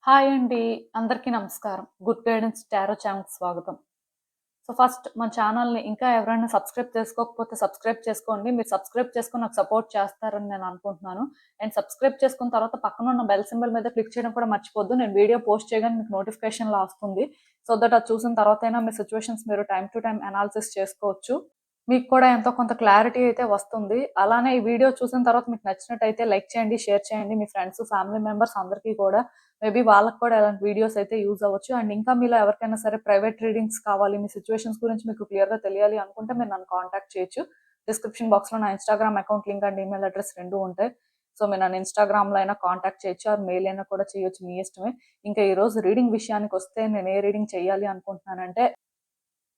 Hi అండి. అందరికీ నమస్కారం. గుడ్ గైడెన్స్ టారో ఛానల్‌కి స్వాగతం. ఫస్ట్ మన ఛానల్‌ని ఇంకా ఎవరైనా సబ్స్క్రైబ్ చేసుకోకపోతే సబ్స్క్రైబ్ చేసుకోండి. మీరు సబ్స్క్రైబ్ చేసుకొని నాకు సపోర్ట్ చేస్తారని నేను అనుకుంటున్నాను. అండ్ సబ్స్క్రైబ్ చేసుకున్న తర్వాత పక్కనున్న బెల్ సింబల్ మీద క్లిక్ చేయడం కూడా మర్చిపోద్దు. నేను వీడియో పోస్ట్ చేయగానే మీకు నోటిఫికేషన్‌లా వస్తుంది. సో దట్ అది చూసిన తర్వాతైనా మీ సిట్యుయేషన్స్ మీరు టైమ్ టు టైమ్ అనాలిసిస్ చేసుకోవచ్చు. మీకు కూడా ఎంతో కొంత క్లారిటీ అయితే వస్తుంది. అలానే ఈ వీడియో చూసిన తర్వాత మీకు నచ్చినట్టయితే లైక్ చేయండి, షేర్ చేయండి. మీ ఫ్రెండ్స్, ఫ్యామిలీ మెంబర్స్ అందరికీ కూడా మేబీ వాళ్ళకి కూడా ఇలాంటి వీడియోస్ అయితే యూజ్ అవ్వచ్చు. అండ్ ఇంకా మీలో ఎవరికైనా సరే ప్రైవేట్ రీడింగ్స్ కావాలి, మీ సిట్యుయేషన్స్ గురించి మీకు క్లియర్‌గా తెలియాలి అనుకుంటే మీరు నన్ను కాంటాక్ట్ చేయొచ్చు. డిస్క్రిప్షన్ బాక్స్‌లో నా Instagram account link and email address 2 ఉంటాయి. సో మీరు నన్ను ఇన్‌స్టాగ్రామ్‌లో అయినా కాంటాక్ట్ చేయొచ్చు ఆర్ మెయిల్ అయినా కూడా చేయొచ్చు. మీ ఇష్టమే. ఇంకా ఈరోజు రీడింగ్ విషయానికొస్తే నేను ఏ రీడింగ్ చేయాలి అనుకుంటున్నానంటే,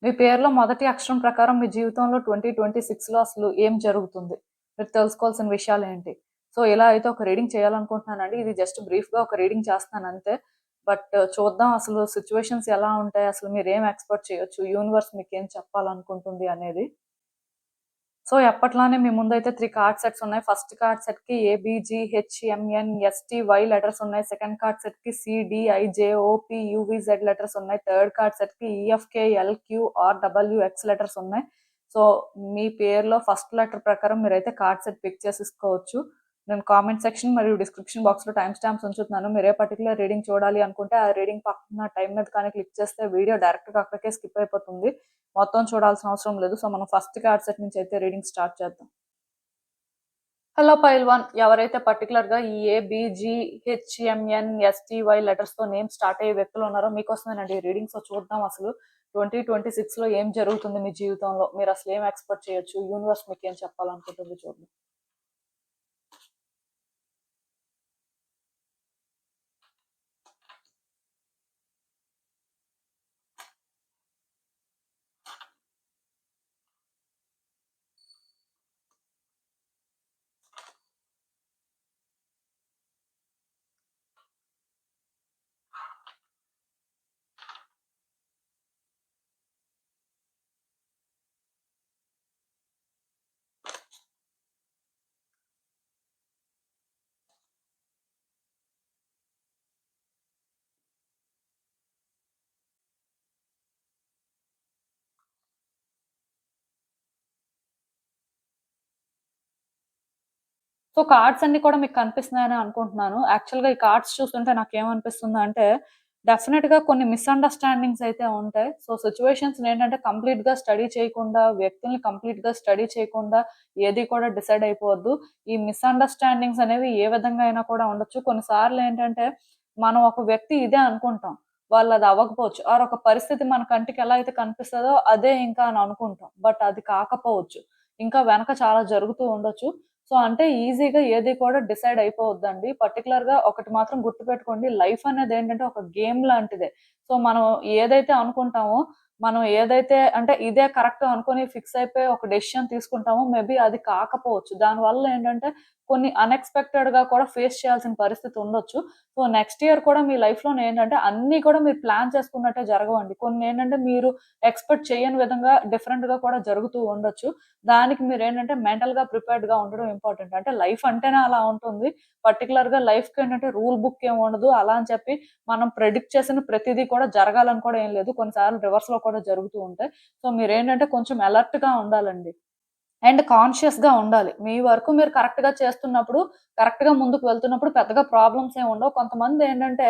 మీ పేరులో మొదటి అక్షరం ప్రకారం మీ జీవితంలో 2026లో అసలు ఏం జరుగుతుంది? మీరు తెలుసుకోవాల్సిన విషయాలేంటి? సో, ఇలా అయితే ఒక రీడింగ్ చేయాలనుకుంటున్నానండి. ఇది జస్ట్ బ్రీఫ్‌గా ఒక రీడింగ్ చేస్తున్నాను అంతే. బట్ చూద్దాం అసలు సిట్యుయేషన్స్ ఎలా ఉంటాయి? అసలు మీరేం ఎక్స్‌పెక్ట్ చేయొచ్చు? యూనివర్స్ మీకేం చెప్పాలనుకుంటుంది అనేది. సో, ఎప్పట్లానే మీ ముందైతే 3 కార్డ్ సెట్స్ ఉన్నాయి. ఫస్ట్ కార్డ్ సెట్‌కి ABGHMNSTY లెటర్స్ ఉన్నాయి. సెకండ్ కార్డ్ సెట్‌కి CDIJOPUVZ లెటర్స్ ఉన్నాయి. థర్డ్ కార్డ్ సెట్‌కి EFKLQRWX లెటర్స్ ఉన్నాయి. సో, మీ పేరులో ఫస్ట్ లెటర్ ప్రకారం మీరైతే కార్డ్ సెట్ పిక్ చేసేసుకోవచ్చు. నేను కామెంట్ సెక్షన్ మరియు డిస్క్రిప్షన్ బాక్స్‌లో టైమ్ స్టాంప్స్ ఉంచుతున్నాను. మీరు ఏ పర్టిక్యులర్ రీడింగ్ చూడాలి అనుకుంటే ఆ రీడింగ్ పక్కన టైం మీద కానీ క్లిక్ చేస్తే వీడియో డైరెక్ట్‌గా అక్కడికే స్కిప్ అయిపోతుంది. మొత్తం చూడాల్సిన అవసరం లేదు. సో మనం ఫస్ట్ కార్డ్ సెట్ నుంచి అయితే రీడింగ్ స్టార్ట్ చేద్దాం. హలో పైల్వాన్, ఎవరైతే పర్టికులర్‌గా ఈ ABGHMNSTY లెటర్స్‌తో నేమ్ స్టార్ట్ అయ్యే వ్యక్తులు ఉన్నారో మీకోసమేనండి ఈ రీడింగ్. సో చూద్దాం అసలు 2026లో ఏం జరుగుతుంది మీ జీవితంలో? మీరు అసలు ఏం ఎక్స్‌పెక్ట్ చేయొచ్చు? యూనివర్స్ మీకేం చెప్పాలనుకుంటుంది చూద్దాం. సో కార్డ్స్ అన్ని కూడా మీకు కనిపిస్తున్నాయని అనుకుంటున్నాను. యాక్చువల్‌గా ఈ కార్డ్స్ చూస్తుంటే నాకేమనిపిస్తుందంటే, డెఫినిట్‌గా కొన్ని మిస్‌అండర్‌స్టాండింగ్స్ అయితే ఉంటాయి. సో సిట్యుయేషన్స్‌నేంటంటే కంప్లీట్‌గా స్టడీ చేయకుండా, వ్యక్తుల్ని కంప్లీట్‌గా స్టడీ చేయకుండా ఏది కూడా డిసైడ్ అయిపోవద్దు. ఈ మిస్‌అండర్‌స్టాండింగ్స్ అనేవి ఏ విధంగా అయినా కూడా ఉండొచ్చు. కొన్నిసార్లేంటంటే, మనం ఒక వ్యక్తి ఇదే అనుకుంటాం. వాళ్ళది అవ్వకపోవచ్చు. ఆర్ ఒక పరిస్థితి మన కంటికి ఎలా అయితే కనిపిస్తదో అదే ఇంకా అని అనుకుంటాం. బట్ అది కాకపోవచ్చు. ఇంకా వెనక చాలా జరుగుతూ ఉండొచ్చు. సో, అంటే ఈజీగా ఏది కూడా డిసైడ్ అయిపోవద్దండి. పర్టిక్యులర్‌గా ఒకటి మాత్రం గుర్తుపెట్టుకోండి. లైఫ్ అనేదేంటంటే ఒక గేమ్ లాంటిదే. సో, మనం ఏదైతే అనుకుంటామో, మనం ఏదైతే అంటే ఇదే కరెక్ట్ అనుకోని ఫిక్స్ అయిపోయి ఒక డెసిషన్ తీసుకుంటామో మేబీ అది కాకపోవచ్చు. దానివల్ల ఏంటంటే కొన్ని అన్‌ఎక్స్‌పెక్టెడ్‌గా కూడా ఫేస్ చేయాల్సిన పరిస్థితి ఉండొచ్చు. సో, నెక్స్ట్ ఇయర్ కూడా మీ లైఫ్‌లోనే ఏంటంటే అన్నీ కూడా మీరు ప్లాన్ చేసుకున్నట్టే జరగవండి. కొన్నేంటంటే మీరు ఎక్స్‌పెక్ట్ చేయని విధంగా డిఫరెంట్‌గా కూడా జరుగుతూ ఉండొచ్చు. దానికి మీరేంటంటే మెంటల్‌గా ప్రిపేర్డ్‌గా ఉండడం ఇంపార్టెంట్. అంటే లైఫ్ అంటేనే అలా ఉంటుంది. పర్టిక్యులర్‌గా లైఫ్‌కేంటంటే రూల్ బుక్ ఏమి ఉండదు. అలా అని చెప్పి మనం ప్రెడిక్ట్ చేసిన ప్రతిదీ కూడా జరగాలని కూడా ఏం లేదు. కొన్నిసార్లు రివర్స్‌లో కూడా జరుగుతూ ఉంటాయి. సో, మీరేంటంటే కొంచెం అలర్ట్‌గా ఉండాలండి. అండ్ కాన్షియస్‌గా ఉండాలి. మీ వరకు మీరు కరెక్ట్‌గా చేస్తున్నప్పుడు, కరెక్ట్‌గా ముందుకు వెళ్తున్నప్పుడు పెద్దగా ప్రాబ్లమ్స్ ఏమి ఉండవు. కొంతమందేంటంటే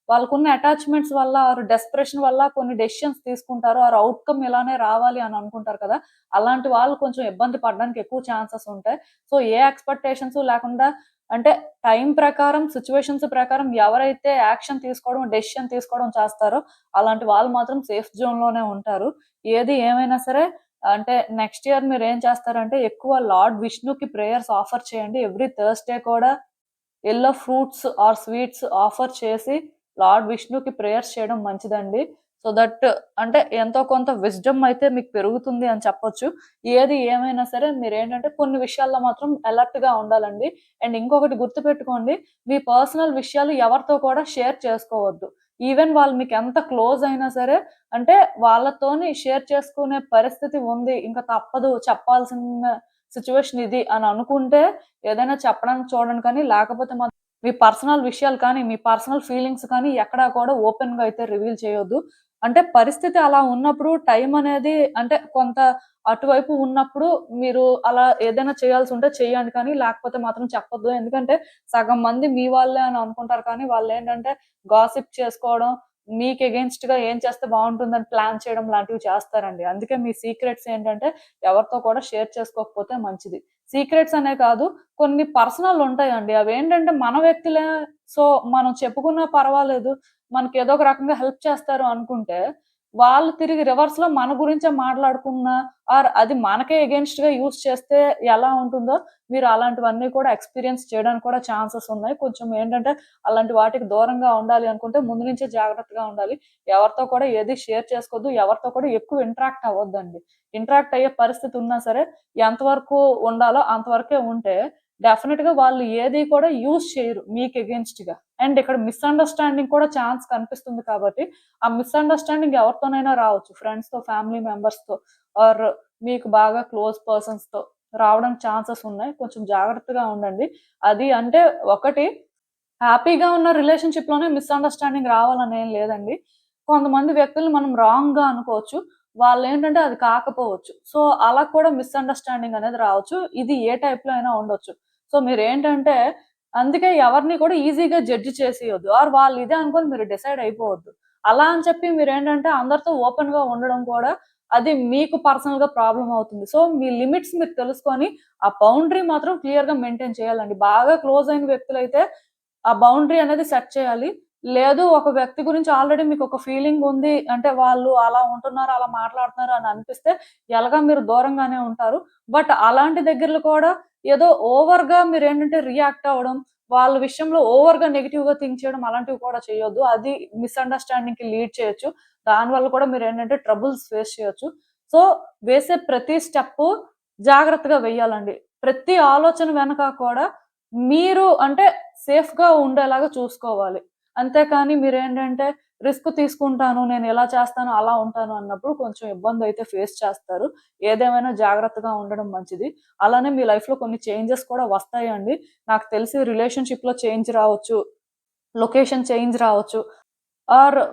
వాళ్ళకున్న అటాచ్‌మెంట్స్ వల్ల ఆర్ డెస్పరేషన్ వల్ల కొన్ని డెసిషన్స్ తీసుకుంటారు. ఆర్ ఔట్‌కమ్ ఇలానే రావాలి అని అనుకుంటారు కదా! అలాంటి వాళ్ళు కొంచెం ఇబ్బంది పడడానికి ఎక్కువ ఛాన్సెస్ ఉంటాయి. సో, ఏ ఎక్స్‌పెక్టేషన్స్ లేకుండా అంటే టైం ప్రకారం, సిట్యుయేషన్స్ ప్రకారం ఎవరైతే యాక్షన్ తీసుకోవడం, డెసిషన్ తీసుకోవడం చేస్తారో అలాంటి వాళ్ళు మాత్రం సేఫ్ జోన్‌లోనే ఉంటారు. ఏది ఏమైనా సరే అంటే నెక్స్ట్ ఇయర్ మీరేం చేస్తారంటే ఎక్కువ లార్డ్ విష్ణుకి ప్రేయర్స్ ఆఫర్ చేయండి. ఎవ్రీ థర్స్‌డే కూడా yellow fruits or sweets offer చేసి లార్డ్ విష్ణుకి ప్రేయర్స్ చేయడం మంచిదండి. సో దట్ అంటే ఎంతో కొంత విజ్డమ్ అయితే మీకు పెరుగుతుంది అని చెప్పొచ్చు. ఏది ఏమైనా సరే మీరేంటంటే కొన్ని విషయాల్లో మాత్రం అలర్ట్‌గా ఉండాలండి. అండ్ ఇంకొకటి గుర్తుపెట్టుకోండి, మీ పర్సనల్ విషయాలు ఎవరితో కూడా షేర్ చేసుకోవద్దు. ఈవెన్ వాళ్ళు మీకెంత క్లోజ్ అయినా సరే అంటే వాళ్ళతోని షేర్ చేసుకునే పరిస్థితి ఉంది. ఇంక తప్పదు చెప్పాల్సిన సిట్యుయేషన్ ఇది అని అనుకుంటే ఏదైనా చెప్పడానికి చూడండి కానీ లేకపోతే మాత్రం మీ పర్సనల్ విషయాలు కానీ, మీ పర్సనల్ ఫీలింగ్స్ కానీ ఎక్కడా కూడా ఓపెన్‌గా అయితే రివీల్ చేయొద్దు. అంటే పరిస్థితి అలా ఉన్నప్పుడు టైం అనేది అంటే కొంత అటువైపు ఉన్నప్పుడు మీరు అలా ఏదైనా చేయాల్సుంటే చేయండి కానీ, లేకపోతే మాత్రం చెప్పొద్దు. ఎందుకంటే సగం మంది మీ వాళ్ళే అని అనుకుంటారు కానీ, వాళ్ళేంటంటే గాసిప్ చేసుకోవడం, మీకు ఎగెయిన్స్ట్‌గా ఏం చేస్తే బావుంటుందని ప్లాన్ చేయడం లాంటివి చేస్తారండి. అందుకే మీ సీక్రెట్స్ ఏంటంటే ఎవరితో కూడా షేర్ చేసుకోకపోతే మంచిది. సీక్రెట్స్ అనే కాదు, కొన్ని పర్సనల్ ఉంటాయండి. అవేంటంటే మన వ్యక్తులే, సో మనం చెప్పుకున్నా పర్వాలేదు. మనకేదో ఒక రకంగా హెల్ప్ చేస్తారు అనుకుంటే, వాళ్ళు తిరిగి రివర్స్‌లో మన గురించే మాట్లాడుకున్నా అది మనకే ఎగెయిన్స్ట్‌గా యూజ్ చేస్తే ఎలా ఉంటుందో, మీరు అలాంటివన్నీ కూడా ఎక్స్‌పీరియన్స్ చేయడానికి కూడా ఛాన్సెస్ ఉన్నాయి. కొంచెం ఏంటంటే అలాంటి వాటికి దూరంగా ఉండాలి అనుకుంటే ముందు నుంచే జాగ్రత్తగా ఉండాలి. ఎవరితో కూడా ఏది షేర్ చేసుకోవద్దు. ఎవరితో కూడా ఎక్కువ ఇంటరాక్ట్ అవ్వద్దండి. ఇంటరాక్ట్ అయ్యే పరిస్థితి ఉన్నా సరే ఎంతవరకు ఉండాలో అంతవరకే ఉంటే డెఫినిట్‌గా వాళ్ళు ఏది కూడా యూజ్ చేయరు మీకు ఎగెయిన్స్ట్‌గా. అండ్ ఇక్కడ మిస్‌అండర్‌స్టాండింగ్ కూడా ఛాన్స్ కనిపిస్తుంది కాబట్టి, ఆ మిస్‌అండర్‌స్టాండింగ్ ఎవరితోనైనా రావచ్చు. ఫ్రెండ్స్‌తో, ఫ్యామిలీ మెంబర్స్‌తో ఆర్ మీకు బాగా క్లోజ్ పర్సన్స్‌తో రావడానికి ఛాన్సెస్ ఉన్నాయి. కొంచెం జాగ్రత్తగా ఉండండి. అది అంటే ఒకటి హ్యాపీగా ఉన్న రిలేషన్‌షిప్‌లోనే మిస్‌అండర్‌స్టాండింగ్ రావాలనేం లేదండి. కొంతమంది వ్యక్తుల్ని మనం రాంగ్‌గా అనుకోవచ్చు. వాళ్ళేంటంటే అది కాకపోవచ్చు. సో, అలా కూడా మిస్‌అండర్‌స్టాండింగ్ అనేది రావచ్చు. ఇది ఏ టైప్‌లో అయినా ఉండొచ్చు. సో, మీరేంటంటే అందుకే ఎవరిని కూడా ఈజీగా జడ్జ్ చేసేయొద్దు. వాళ్ళు ఇదే అనుకోని మీరు డిసైడ్ అయిపోవద్దు. అలా అని చెప్పి మీరేంటంటే అందరితో ఓపెన్‌గా ఉండడం కూడా అది మీకు పర్సనల్‌గా ప్రాబ్లమ్ అవుతుంది. సో, మీ లిమిట్స్ మీరు తెలుసుకొని ఆ బౌండరీ మాత్రం క్లియర్‌గా మెయింటైన్ చేయాలండి. బాగా క్లోజ్ అయిన వ్యక్తులైతే ఆ బౌండరీ అనేది సెట్ చేయాలి. లేదు ఒక వ్యక్తి గురించి ఆల్రెడీ మీకొక ఫీలింగ్ ఉంది. అంటే వాళ్ళు అలా ఉంటున్నారు, అలా మాట్లాడుతున్నారు అని అనిపిస్తే ఎలాగా మీరు దూరంగానే ఉంటారు. బట్ అలాంటి దగ్గరలో కూడా ఏదో ఓవర్‌గా మీరేంటంటే రియాక్ట్ అవ్వడం, వాళ్ళ విషయంలో ఓవర్‌గా నెగెటివ్‌గా థింక్ చేయడం అలాంటివి కూడా చేయొద్దు. అది మిస్‌అండర్‌స్టాండింగ్‌కి లీడ్ చేయొచ్చు. దానివల్ల కూడా మీరేంటంటే ట్రబుల్స్ ఫేస్ చేయొచ్చు. సో, వేసే ప్రతి స్టెప్పు జాగ్రత్తగా వేయాలండి. ప్రతి ఆలోచన వెనక కూడా మీరు అంటే సేఫ్‌గా ఉండేలాగా చూసుకోవాలి. అంతేకాని మీరేంటంటే రిస్క్ తీసుకుంటాను, నేను ఇలా చేస్తాను, అలా ఉంటాను అన్నప్పుడు కొంచెం ఇబ్బందయితే ఫేస్ చేస్తారు. ఏదేమైనా జాగ్రత్తగా ఉండడం మంచిది. అలానే మీ లైఫ్‌లో కొన్ని చేంజెస్ కూడా వస్తాయండి. నాకు తెలిసి రిలేషన్‌షిప్‌లో చేంజ్ రావచ్చు, లొకేషన్ చేంజ్ రావచ్చు.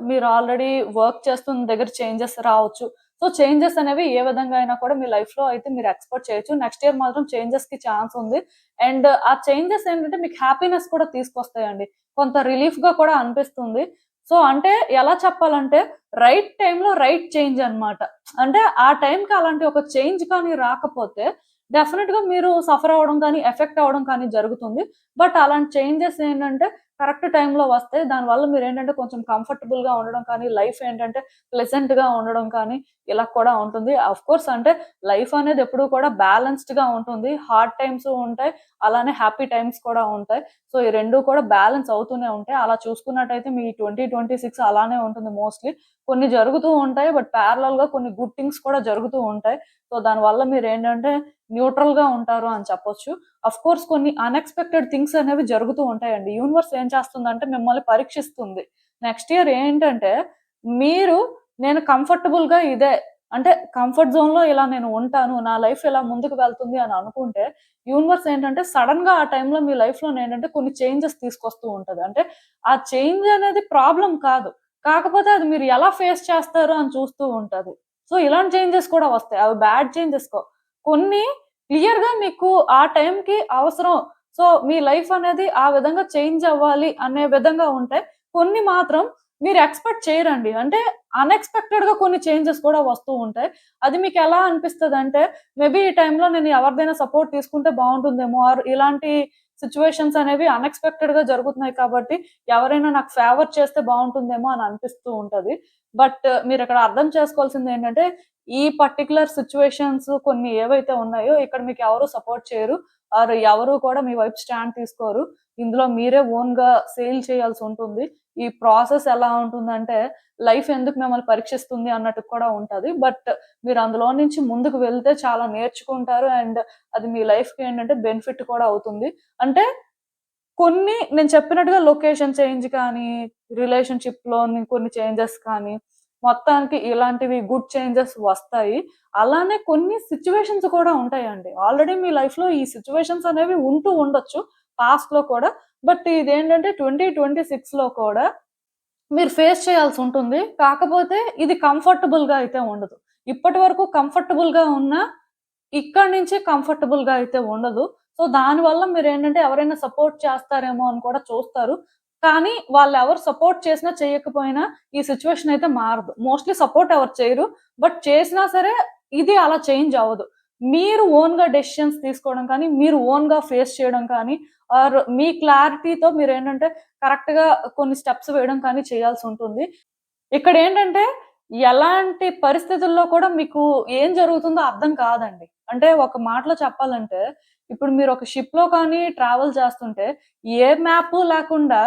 మీరు ఆల్రెడీ వర్క్ చేస్తున్న దగ్గర చేంజెస్ రావచ్చు. సో, చేంజెస్ అనేవి ఏ విధంగా అయినా కూడా మీ లైఫ్‌లో అయితే మీరు ఎక్స్‌పెక్ట్ చేయొచ్చు. నెక్స్ట్ ఇయర్ మాత్రం చేంజెస్‌కి ఛాన్స్ ఉంది. అండ్ ఆ చేంజెస్ ఏంటంటే మీకు హ్యాపీనెస్ కూడా తీసుకొస్తాయండి. కొంత రిలీఫ్‌గా కూడా అనిపిస్తుంది. సో, అంటే ఎలా చెప్పాలంటే రైట్ టైమ్‌లో రైట్ చేంజ్ అన్నమాట. అంటే ఆ టైంకి అలాంటి ఒక చేంజ్ కానీ రాకపోతే డెఫినిట్‌గా మీరు సఫర్ అవ్వడం కానీ, ఎఫెక్ట్ అవ్వడం కానీ జరుగుతుంది. బట్ అలాంటి చేంజెస్ ఏంటంటే కరెక్ట్ టైమ్‌లో వస్తాయి. దానివల్ల మీరేంటంటే కొంచెం కంఫర్టబుల్‌గా ఉండడం కానీ, లైఫ్ ఏంటంటే ప్లెజెంట్‌గా ఉండడం కానీ, ఇలా కూడా ఉంటుంది. ఆఫ్‌కోర్స్ అంటే లైఫ్ అనేది ఎప్పుడూ కూడా బ్యాలెన్స్‌డ్‌గా ఉంటుంది. హార్డ్ టైమ్స్ ఉంటాయి. అలానే హ్యాపీ టైమ్స్ కూడా ఉంటాయి. సో, ఈ 2 కూడా బ్యాలెన్స్ అవుతూనే ఉంటాయి. అలా చూసుకున్నట్టయితే మీ 2026 అలానే ఉంటుంది మోస్ట్‌లీ. కొన్ని జరుగుతూ ఉంటాయి. బట్ ప్యారలల్‌గా కొన్ని గుడ్ థింగ్స్ కూడా జరుగుతూ ఉంటాయి. సో, దానివల్ల మీరేంటంటే న్యూట్రల్‌గా ఉంటారు అని చెప్పొచ్చు. ఆఫ్‌కోర్స్ కొన్ని అన్‌ఎక్స్‌పెక్టెడ్ థింగ్స్ అనేవి జరుగుతూ ఉంటాయండి. యూనివర్స్ ఏం చేస్తుందంటే మిమ్మల్ని పరీక్షిస్తుంది. నెక్స్ట్ ఇయర్ ఏంటంటే మీరు నేను కంఫర్టబుల్‌గా ఇదే అంటే కంఫర్ట్ జోన్‌లో ఇలా నేను ఉంటాను. నా లైఫ్ ఇలా ముందుకు వెళ్తుంది అని అనుకుంటే యూనివర్స్ ఏంటంటే సడెన్‌గా ఆ టైంలో మీ లైఫ్‌లోనేంటంటే కొన్ని చేంజెస్ తీసుకొస్తూ ఉంటది. అంటే ఆ చేంజ్ అనేది ప్రాబ్లమ్ కాదు. కాకపోతే అది మీరు ఎలా ఫేస్ చేస్తారు అని చూస్తూ ఉంటది. సో, ఇలాంటి చేంజెస్ కూడా వస్తాయి. అవి బ్యాడ్ చేంజెస్ కొన్ని క్లియర్‌గా మీకు ఆ టైంకి అవసరం. సో, మీ లైఫ్ అనేది ఆ విధంగా చేంజ్ అవ్వాలి అనే విధంగా ఉంటాయి. కొన్ని మాత్రం మీరు ఎక్స్‌పెక్ట్ చేయరండి. అంటే అన్‌ఎక్స్‌పెక్టెడ్‌గా కొన్ని చేంజెస్ కూడా వస్తూ ఉంటాయి. అది మీకెలా అనిపిస్తదంటే, మేబీ ఈ టైంలో నేను ఎవరిదైనా సపోర్ట్ తీసుకుంటే బావుంటుందేమో ఇలాంటి సిట్యుయేషన్స్ అనేవి అన్‌ఎక్స్‌పెక్టెడ్‌గా జరుగుతున్నాయి కాబట్టి, ఎవరైనా నాకు ఫేవర్ చేస్తే బావుంటుందేమో అని అనిపిస్తూ ఉంటది. బట్ మీరిక్కడ అర్థం చేసుకోవాల్సిందేంటంటే, ఈ పర్టిక్యులర్ సిట్యుయేషన్స్ కొన్ని ఏవైతే ఉన్నాయో, ఇక్కడ మీకెవరు సపోర్ట్ చేయరు. ఎవరు కూడా మీ వైపు స్టాండ్ తీసుకోరు. ఇందులో మీరే ఓన్‌గా సేల్ చేయాల్సుంటుంది. ఈ ప్రాసెస్ ఎలా ఉంటుందంటే, లైఫ్ ఎందుకు మిమ్మల్ని పరీక్షిస్తుంది అన్నట్టు కూడా ఉంటది. బట్ మీరు అందులో నుంచి ముందుకు వెళ్తే చాలా నేర్చుకుంటారు. అండ్ అది మీ లైఫ్‌కి ఏంటంటే బెనిఫిట్ కూడా అవుతుంది. అంటే కొన్ని నేను చెప్పినట్టుగా లొకేషన్ చేంజ్ కానీ, రిలేషన్‌షిప్‌లోని కొన్ని చేంజెస్ కానీ, మొత్తానికి ఇలాంటివి గుడ్ చేంజెస్ వస్తాయి. అలానే కొన్ని సిట్యుయేషన్స్ కూడా ఉంటాయండి. ఆల్రెడీ మీ లైఫ్‌లో ఈ సిట్యుయేషన్స్ అనేవి ఉంటూ ఉండొచ్చు. పాస్ట్‌లో కూడా. బట్ ఇదేంటంటే 2026లో కూడా మీరు ఫేస్ చేయాల్సి ఉంటుంది. కాకపోతే ఇది కంఫర్టబుల్‌గా అయితే ఉండదు. ఇప్పటి వరకు కంఫర్టబుల్‌గా ఉన్నా, ఇక్కడి నుంచి కంఫర్టబుల్‌గా అయితే ఉండదు. సో, దానివల్ల మీరేంటంటే ఎవరైనా సపోర్ట్ చేస్తారేమో అని కూడా చూస్తారు. కానీ వాళ్ళెవరు సపోర్ట్ చేసినా, చేయకపోయినా ఈ సిట్యుయేషన్ అయితే మారదు. మోస్ట్‌లీ సపోర్ట్ ఎవరు చేయరు. బట్ చేసినా సరే ఇది అలా చేంజ్ అవ్వదు. మీరు ఓన్‌గా డెసిషన్స్ తీసుకోవడం కానీ, మీరు ఓన్‌గా ఫేస్ చేయడం కానీ, ఆర్ మీ క్లారిటీతో మీరేంటంటే కరెక్ట్‌గా కొన్ని స్టెప్స్ వేయడం కానీ చేయాల్సుంటుంది. ఇక్కడేంటంటే ఎలాంటి పరిస్థితుల్లో కూడా మీకు ఏం జరుగుతుందో అర్థం కాదండి. అంటే ఒక మాటలో చెప్పాలంటే, ఇప్పుడు మీరొక షిప్‌లో కానీ ట్రావెల్ చేస్తుంటే, ఏ మ్యాపు లేకుండా,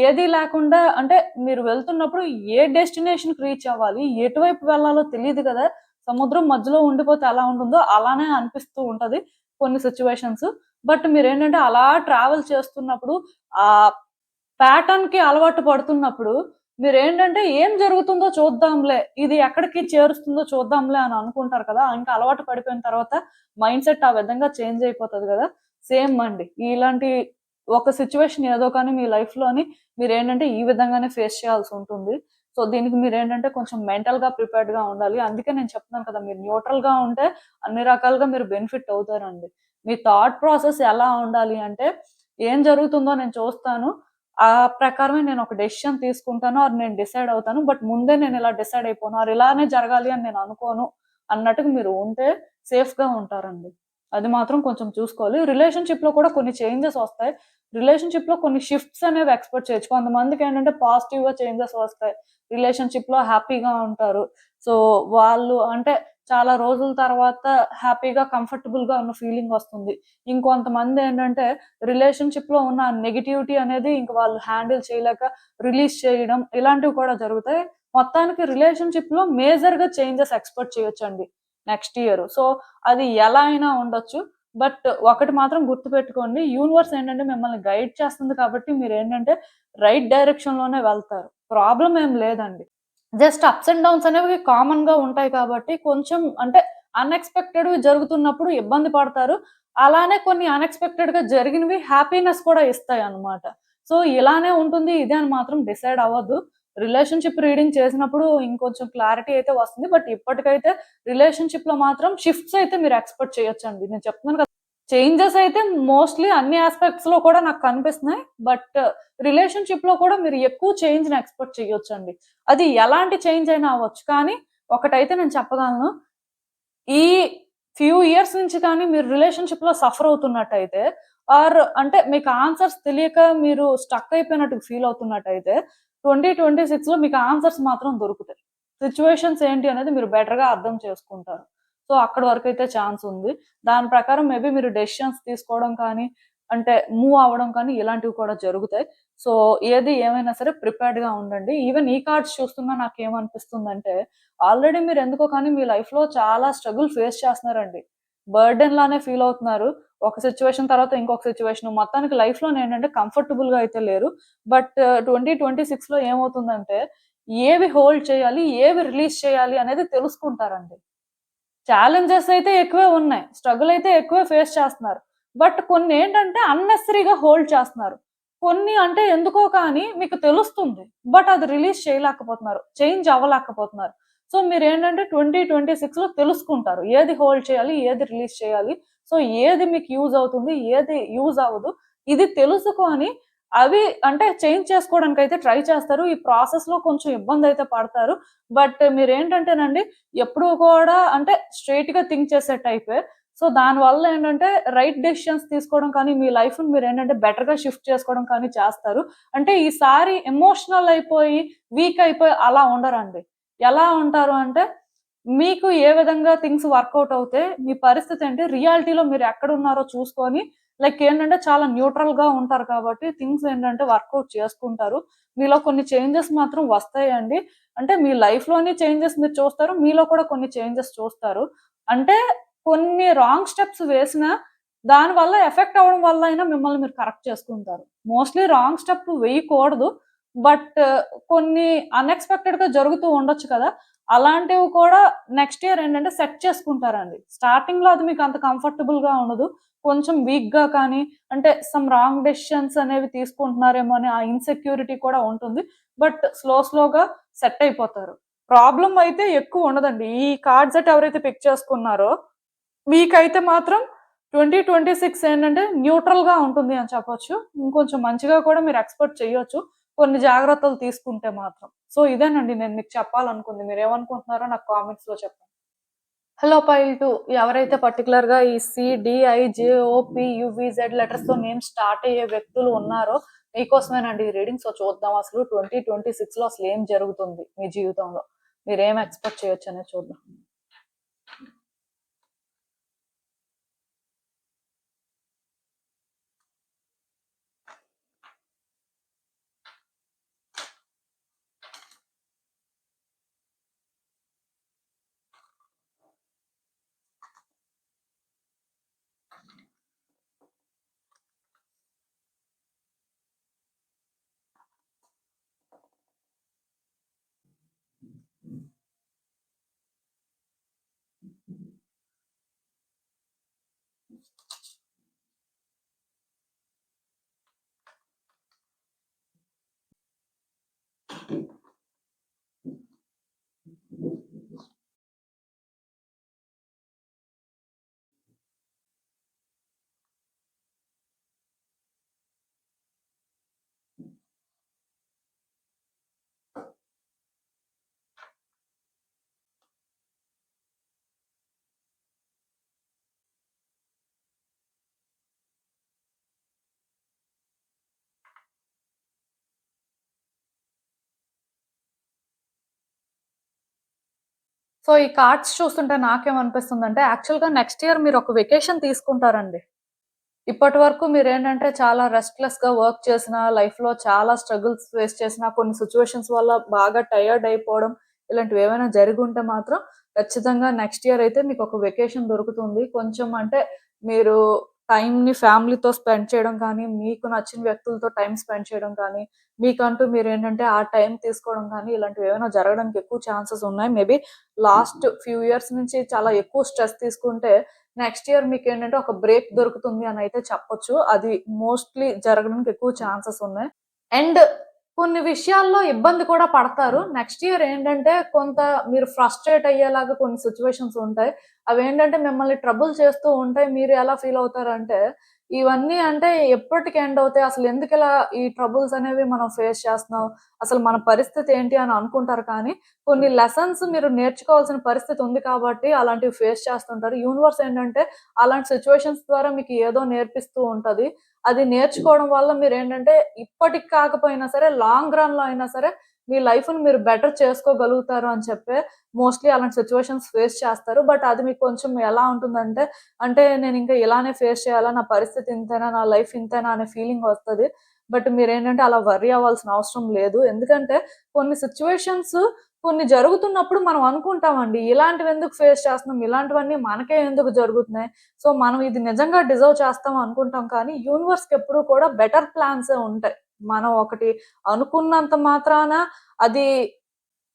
ఏది లేకుండా అంటే మీరు వెళ్తున్నప్పుడు ఏ డెస్టినేషన్‌కి రీచ్ అవ్వాలి, ఎటువైపు వెళ్ళాలో తెలీదు గదా! సముద్రం మధ్యలో ఉండిపోతే ఎలా ఉంటుందో అలానే అనిపిస్తూ ఉంటది కొన్ని సిట్యుయేషన్స్. బట్ మీరేంటంటే అలా ట్రావెల్ చేస్తున్నప్పుడు ఆహ్ ప్యాటర్న్‌కి అలవాటు పడుతున్నప్పుడు, మీరేంటంటే ఏం జరుగుతుందో చూద్దాంలే, ఇది ఎక్కడికి చేరుస్తుందో చూద్దాంలే అని అనుకుంటారు కదా! ఇంకా అలవాటు పడిపోయిన తర్వాత మైండ్‌సెట్ ఆ విధంగా చేంజ్ అయిపోతది గదా! సేమ్ అండి. ఇలాంటి ఒక సిట్యుయేషన్ ఏదో కానీ మీ లైఫ్‌లోని మీరేంటంటే ఈ విధంగానే ఫేస్ చేయాల్సుంటుంది. సో, దీనికి మీరేంటంటే కొంచెం మెంటల్‌గా ప్రిపేర్డ్‌గా ఉండాలి. అందుకే నేను చెప్తున్నాను కదా! మీరు న్యూట్రల్‌గా ఉంటే అన్ని రకాలుగా మీరు బెనిఫిట్ అవుతారండి. మీ థాట్ ప్రాసెస్ ఎలా ఉండాలి అంటే, ఏం జరుగుతుందో నేను చూస్తాను. ఆ ప్రకారమే నేనొక డెసిషన్ తీసుకుంటాను. ఆర్ నేను డిసైడ్ అవుతాను. బట్ ముందే నేనిలా డిసైడ్ అయిపోను. ఆర్ ఇలానే జరగాలి అని నేను అనుకోను అన్నట్టుగా మీరు ఉంటే సేఫ్‌గా ఉంటారండి. అది మాత్రం కొంచెం చూసుకోవాలి. రిలేషన్‌షిప్‌లో కూడా కొన్ని చేంజెస్ వస్తాయి. రిలేషన్‌షిప్‌లో కొన్ని షిఫ్ట్స్ అనేవి ఎక్స్‌పెక్ట్ చేయొచ్చు. కొంతమందికేంటంటే పాజిటివ్‌గా చేంజెస్ వస్తాయి. రిలేషన్‌షిప్‌లో హ్యాపీగా ఉంటారు. సో, వాళ్ళు అంటే చాలా రోజుల తర్వాత హ్యాపీగా, కంఫర్టబుల్‌గా ఉన్న ఫీలింగ్ వస్తుంది. ఇంకొంతమందేంటంటే రిలేషన్‌షిప్‌లో ఉన్న నెగటివిటీ అనేది ఇంక వాళ్ళు హ్యాండిల్ చేయలేక రిలీజ్ చేయడం ఇలాంటివి కూడా జరుగుతాయి. మొత్తానికి రిలేషన్‌షిప్‌లో మేజర్‌గా చేంజెస్ ఎక్స్‌పెక్ట్ చేయొచ్చండి నెక్స్ట్ ఇయర్. సో, అది ఎలా అయినా ఉండొచ్చు. బట్ ఒకటి మాత్రం గుర్తుపెట్టుకోండి. యూనివర్స్ ఏంటంటే మిమ్మల్ని గైడ్ చేస్తుంది కాబట్టి మీరేంటంటే రైట్ డైరెక్షన్‌లోనే వెళ్తారు. ప్రాబ్లమ్ ఏం లేదండి. జస్ట్ అప్స్ అండ్ డౌన్స్ అనేవి కామన్‌గా ఉంటాయి కాబట్టి కొంచెం అంటే అన్‌ఎక్స్‌పెక్టెడ్‌వి జరుగుతున్నప్పుడు ఇబ్బంది పడతారు. అలానే కొన్ని అన్‌ఎక్స్‌పెక్టెడ్‌గా జరిగినవి హ్యాపీనెస్ కూడా ఇస్తాయన్నమాట. సో, ఇలానే ఉంటుంది ఇదే అని మాత్రం డిసైడ్ అవ్వద్దు. రిలేషన్‌షిప్ రీడింగ్ చేసినప్పుడు ఇంకొంచెం క్లారిటీ అయితే వస్తుంది. బట్ ఇప్పటికైతే రిలేషన్‌షిప్‌లో మాత్రం షిఫ్ట్స్ అయితే మీరు ఎక్స్‌పెక్ట్ చేయొచ్చండి. నేను చెప్తున్నాను కదా! చేంజెస్ అయితే మోస్ట్‌లీ అన్ని యాస్పెక్ట్స్‌లో కూడా నాకు కనిపిస్తున్నాయి. బట్ రిలేషన్‌షిప్‌లో కూడా మీరు ఎక్కువ చేంజ్‌ని ఎక్స్‌పెక్ట్ చేయొచ్చండి. అది ఎలాంటి చేంజ్ అయినా అవ్వచ్చు. కానీ ఒకటైతే నేను చెప్పగలను. ఈ ఫ్యూ ఇయర్స్ నుంచి కానీ మీరు రిలేషన్‌షిప్‌లో సఫర్ అవుతున్నట్టయితే ఆర్ అంటే మీకు ఆన్సర్స్ తెలియక మీరు స్టక్ అయిపోయినట్టు ఫీల్ అవుతున్నట్టయితే 2026లో మీకు ఆన్సర్స్ మాత్రం దొరుకుతాయి. సిట్యుయేషన్స్ ఏంటి అనేది మీరు బెటర్‌గా అర్థం చేసుకుంటారు. సో, అక్కడి వరకైతే ఛాన్స్ ఉంది. దాని ప్రకారం మేబీ మీరు డెసిషన్స్ తీసుకోవడం కానీ, అంటే మూవ్ అవ్వడం కానీ ఇలాంటివి కూడా జరుగుతాయి. సో, ఏది ఏమైనా సరే ప్రిపేర్డ్‌గా ఉండండి. ఈవెన్ ఈ కార్డ్స్ చూస్తున్నా నాకేమనిపిస్తుందంటే ఆల్రెడీ మీరెందుకో కానీ మీ లైఫ్‌లో చాలా స్ట్రగుల్ ఫేస్ చేస్తున్నారండి. బర్డెన్ లానే ఫీల్ అవుతున్నారు. ఒక సిట్యుయేషన్ తర్వాత ఇంకొక సిట్యుయేషన్. మొత్తానికి లైఫ్‌లోనేంటంటే కంఫర్టబుల్‌గా అయితే లేరు. బట్ 2026లో ఏమవుతుందంటే ఏవి హోల్డ్ చేయాలి, ఏవి రిలీజ్ చేయాలి అనేది తెలుసుకుంటారండి. ఛాలెంజెస్ అయితే ఎక్కువే ఉన్నాయి. స్ట్రగుల్ అయితే ఎక్కువే ఫేస్ చేస్తున్నారు. బట్ కొన్నేంటంటే అన్నెసెసరీగా హోల్డ్ చేస్తున్నారు. కొన్ని అంటే ఎందుకో కానీ మీకు తెలుస్తుంది. బట్ అది రిలీజ్ చేయలేకపోతున్నారు. చేంజ్ అవ్వలేకపోతున్నారు. సో, మీరేంటంటే 2026లో తెలుసుకుంటారు. ఏది హోల్డ్ చేయాలి, ఏది రిలీజ్ చేయాలి. సో, ఏది మీకు యూజ్ అవుతుంది, ఏది యూజ్ అవ్వదు. ఇది తెలుసుకొని అవి అంటే చేంజ్ చేసుకోవడానికైతే ట్రై చేస్తారు. ఈ ప్రాసెస్‌లో కొంచెం ఇబ్బందయితే పడతారు. బట్ మీరేంటంటేనండి ఎప్పుడూ కూడా అంటే స్ట్రెయిట్‌గా థింక్ చేసే టైపే. సో, దానివల్ల ఏంటంటే రైట్ డెసిషన్స్ తీసుకోవడం కానీ, మీ లైఫ్‌ని మీరేంటంటే బెటర్‌గా షిఫ్ట్ చేసుకోవడం కానీ చేస్తారు. అంటే ఈసారి ఎమోషనల్ అయిపోయి, వీక్ అయిపోయి అలా ఉండరండి. ఎలా ఉంటారు అంటే, మీకు ఏ విధంగా థింగ్స్ వర్కౌట్ అవుతే, మీ పరిస్థితి ఏంటి, రియాలిటీలో మీరు ఎక్కడున్నారో చూసుకొని, లైక్ ఏంటంటే చాలా న్యూట్రల్‌గా ఉంటారు కాబట్టి థింగ్స్ ఏంటంటే వర్కౌట్ చేసుకుంటారు. మీలో కొన్ని చేంజెస్ మాత్రం వస్తాయండి. అంటే మీ లైఫ్‌లోని చేంజెస్ మీరు చూస్తారు. మీలో కూడా కొన్ని చేంజెస్ చూస్తారు. అంటే కొన్ని రాంగ్ స్టెప్స్ వేసినా, దానివల్ల ఎఫెక్ట్ అవ్వడం వల్ల అయినా మిమ్మల్ని మీరు కరెక్ట్ చేసుకుంటారు. మోస్ట్‌లీ రాంగ్ స్టెప్ వేయకూడదు. బట్ కొన్ని అన్ఎక్స్పెక్టెడ్ గా జరుగుతూ ఉండొచ్చు కదా, అలాంటివి కూడా నెక్స్ట్ ఇయర్ ఏంటంటే సెట్ చేసుకుంటారండి. స్టార్టింగ్ లో అది మీకు అంత కంఫర్టబుల్ గా ఉండదు, కొంచెం వీక్ గా కానీ, అంటే సమ్ రాంగ్ డెసిషన్స్ అనేవి తీసుకుంటున్నారేమో అని ఆ ఇన్సెక్యూరిటీ కూడా ఉంటుంది. బట్ స్లోగా సెట్ అయిపోతారు. ప్రాబ్లం అయితే ఎక్కువ ఉండదండి. ఈ కార్డ్ సెట్ ఎవరైతే పిక్ చేసుకున్నారో మీకైతే మాత్రం 2026 ఏంటంటే న్యూట్రల్ గా ఉంటుంది అని చెప్పొచ్చు. ఇంకొంచెం మంచిగా కూడా మీరు ఎక్స్‌పెక్ట్ చేయొచ్చు, కొన్ని జాగ్రత్తలు తీసుకుంటే మాత్రం. సో ఇదేనండి నేను మీకు చెప్పాలనుకుంది. మీరేమనుకుంటున్నారో నాకు కామెంట్స్‌లో చెప్పండి. హలో పైల్ 2 ఎవరైతే పర్టిక్యులర్‌గా ఈ CDIJOPUVZ లెటర్స్‌తో నేమ్ స్టార్ట్ అయ్యే వ్యక్తులు ఉన్నారో మీకోసమేనండి ఈ రీడింగ్. సో చూద్దాం అసలు 2026లో అసలు ఏం జరుగుతుంది మీ జీవితంలో. మీరేం ఎక్స్‌పెక్ట్ చేయొచ్చనేది చూద్దాం. సో ఈ కార్డ్స్ చూస్తుంటే నాకేమనిపిస్తుందంటే యాక్చువల్‌గా నెక్స్ట్ ఇయర్ మీరు ఒక వెకేషన్ తీసుకుంటారండి. ఇప్పటి వరకు మీరేంటంటే చాలా రెస్ట్‌లెస్‌గా వర్క్ చేసిన, లైఫ్‌లో చాలా స్ట్రగుల్స్ ఫేస్ చేసిన, కొన్ని సిట్యుయేషన్స్ వల్ల బాగా టైర్డ్ అయిపోవడం ఇలాంటివి ఏమైనా జరిగుంటే మాత్రం ఖచ్చితంగా నెక్స్ట్ ఇయర్ అయితే మీకు ఒక వెకేషన్ దొరుకుతుంది. కొంచెం అంటే మీరు టైమ్‌ని ఫ్యామిలీతో స్పెండ్ చేయడం కానీ, మీకు నచ్చిన వ్యక్తులతో టైమ్ స్పెండ్ చేయడం కానీ, మీకంటూ మీరేంటంటే ఆ టైమ్ తీసుకోవడం కానీ ఇలాంటివి ఏమైనా జరగడానికి ఎక్కువ ఛాన్సెస్ ఉన్నాయి. మేబీ లాస్ట్ ఫ్యూ ఇయర్స్ నుంచి చాలా ఎక్కువ స్ట్రెస్ తీసుకుంటే నెక్స్ట్ ఇయర్ మీకేంటంటే ఒక బ్రేక్ దొరుకుతుంది అని అయితే చెప్పొచ్చు. అది మోస్ట్‌లీ జరగడానికి ఎక్కువ ఛాన్సెస్ ఉన్నాయి. అండ్ కొన్ని విషయాల్లో ఇబ్బంది కూడా పడతారు. నెక్స్ట్ ఇయర్ ఏంటంటే కొంత మీరు ఫ్రస్ట్రేట్ అయ్యేలాగా కొన్ని సిట్యుయేషన్స్ ఉంటాయి. అవేంటంటే మిమ్మల్ని ట్రబుల్ చేస్తూ ఉంటాయి. మీరు ఎలా ఫీల్ అవుతారంటే, ఇవన్నీ అంటే ఎప్పటికి ఎండ్ అవుతాయి? అసలు ఎందుకిలా ఈ ట్రబుల్స్ అనేవి మనం ఫేస్ చేస్తున్నాం? అసలు మన పరిస్థితి ఏంటి అని అనుకుంటారు కానీ, కొన్ని లెసన్స్ మీరు నేర్చుకోవాల్సిన పరిస్థితి ఉంది కాబట్టి అలాంటివి ఫేస్ చేస్తుంటారు. యూనివర్స్ ఏంటంటే అలాంటి సిట్యుయేషన్స్ ద్వారా మీకు ఏదో నేర్పిస్తూ ఉంటది. అది నేర్చుకోవడం వల్ల మీరేంటంటే ఇప్పటికి కాకపోయినా సరే లాంగ్ రన్‌లో అయినా సరే మీ లైఫ్‌ని మీరు బెటర్ చేసుకోగలుగుతారు అని చెప్పే మోస్ట్‌లీ అలాంటి సిట్యుయేషన్స్ ఫేస్ చేస్తారు. బట్ అది మీకు కొంచెం ఎలా ఉంటుందంటే, అంటే నేనింకా ఇలానే ఫేస్ చేయాలా? నా పరిస్థితి ఇంతేనా? నా లైఫ్ ఇంతేనా? అనే ఫీలింగ్ వస్తది. బట్ మీరేంటంటే అలా వర్రీ అవ్వాల్సిన అవసరం లేదు. ఎందుకంటే కొన్ని సిట్యుయేషన్స్ కొన్ని జరుగుతున్నప్పుడు మనం అనుకుంటామండి, ఇలాంటివెందుకు ఫేస్ చేస్తున్నాం? ఇలాంటివన్నీ మనకే ఎందుకు జరుగుతున్నాయి? సో, మనం ఇది నిజంగా డిజర్వ్ చేస్తాం అనుకుంటాం కానీ, యూనివర్స్‌కెప్పుడూ కూడా బెటర్ ప్లాన్సే ఉంటాయి. మనం ఒకటి అనుకున్నంత మాత్రాన అది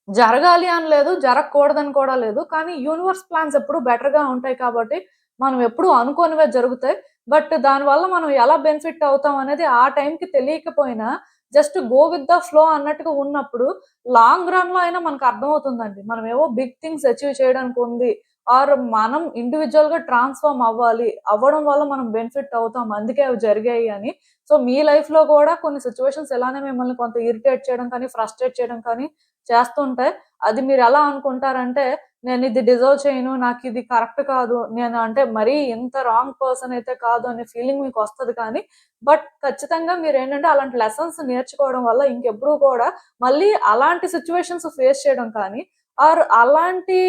జరగాలి అని లేదు, జరగకూడదని కూడా లేదు. కానీ యూనివర్స్ ప్లాన్స్ ఎప్పుడూ బెటర్‌గా ఉంటాయి కాబట్టి, మనం ఎప్పుడూ అనుకోనివే జరుగుతాయి. బట్ దానివల్ల మనం ఎలా బెనిఫిట్ అవుతాం అనేది ఆ టైంకి తెలియకపోయినా, just go with the flow అన్నట్టుగా ఉన్నప్పుడు, లాంగ్ రన్‌లో అయినా మనకు అర్థమవుతుందండి. మనమేవో బిగ్ థింగ్స్ అచీవ్ చేయడానికి ఉంది. ఆర్ మనం ఇండివిడ్యుయల్‌గా ట్రాన్స్‌ఫార్మ్ అవ్వాలి. అవ్వడం వల్ల మనం బెనిఫిట్ అవుతాం. అందుకే అవి జరిగాయి అని. సో, మీ లైఫ్‌లో కూడా కొన్ని సిట్యుయేషన్స్ ఇలానే మిమ్మల్ని కొంత ఇరిటేట్ చేయడం కానీ, ఫ్రస్ట్రేట్ చేయడం కానీ చేస్తుంటాయి. అది మీరెలా అనుకుంటారంటే, నేనిది డిజర్వ్ చేయను, నాకిది కరెక్ట్ కాదు, నేను అంటే మరీ ఇంత రాంగ్ పర్సన్ అయితే కాదు అనే ఫీలింగ్ మీకొస్తది కానీ, బట్ ఖచ్చితంగా మీరేంటంటే అలాంటి లెసన్స్ నేర్చుకోవడం వల్ల ఇంకెప్పుడు కూడా మళ్ళీ అలాంటి సిట్యుయేషన్స్ ఫేస్ చేయడం కానీ, ఆర్ అలాంటి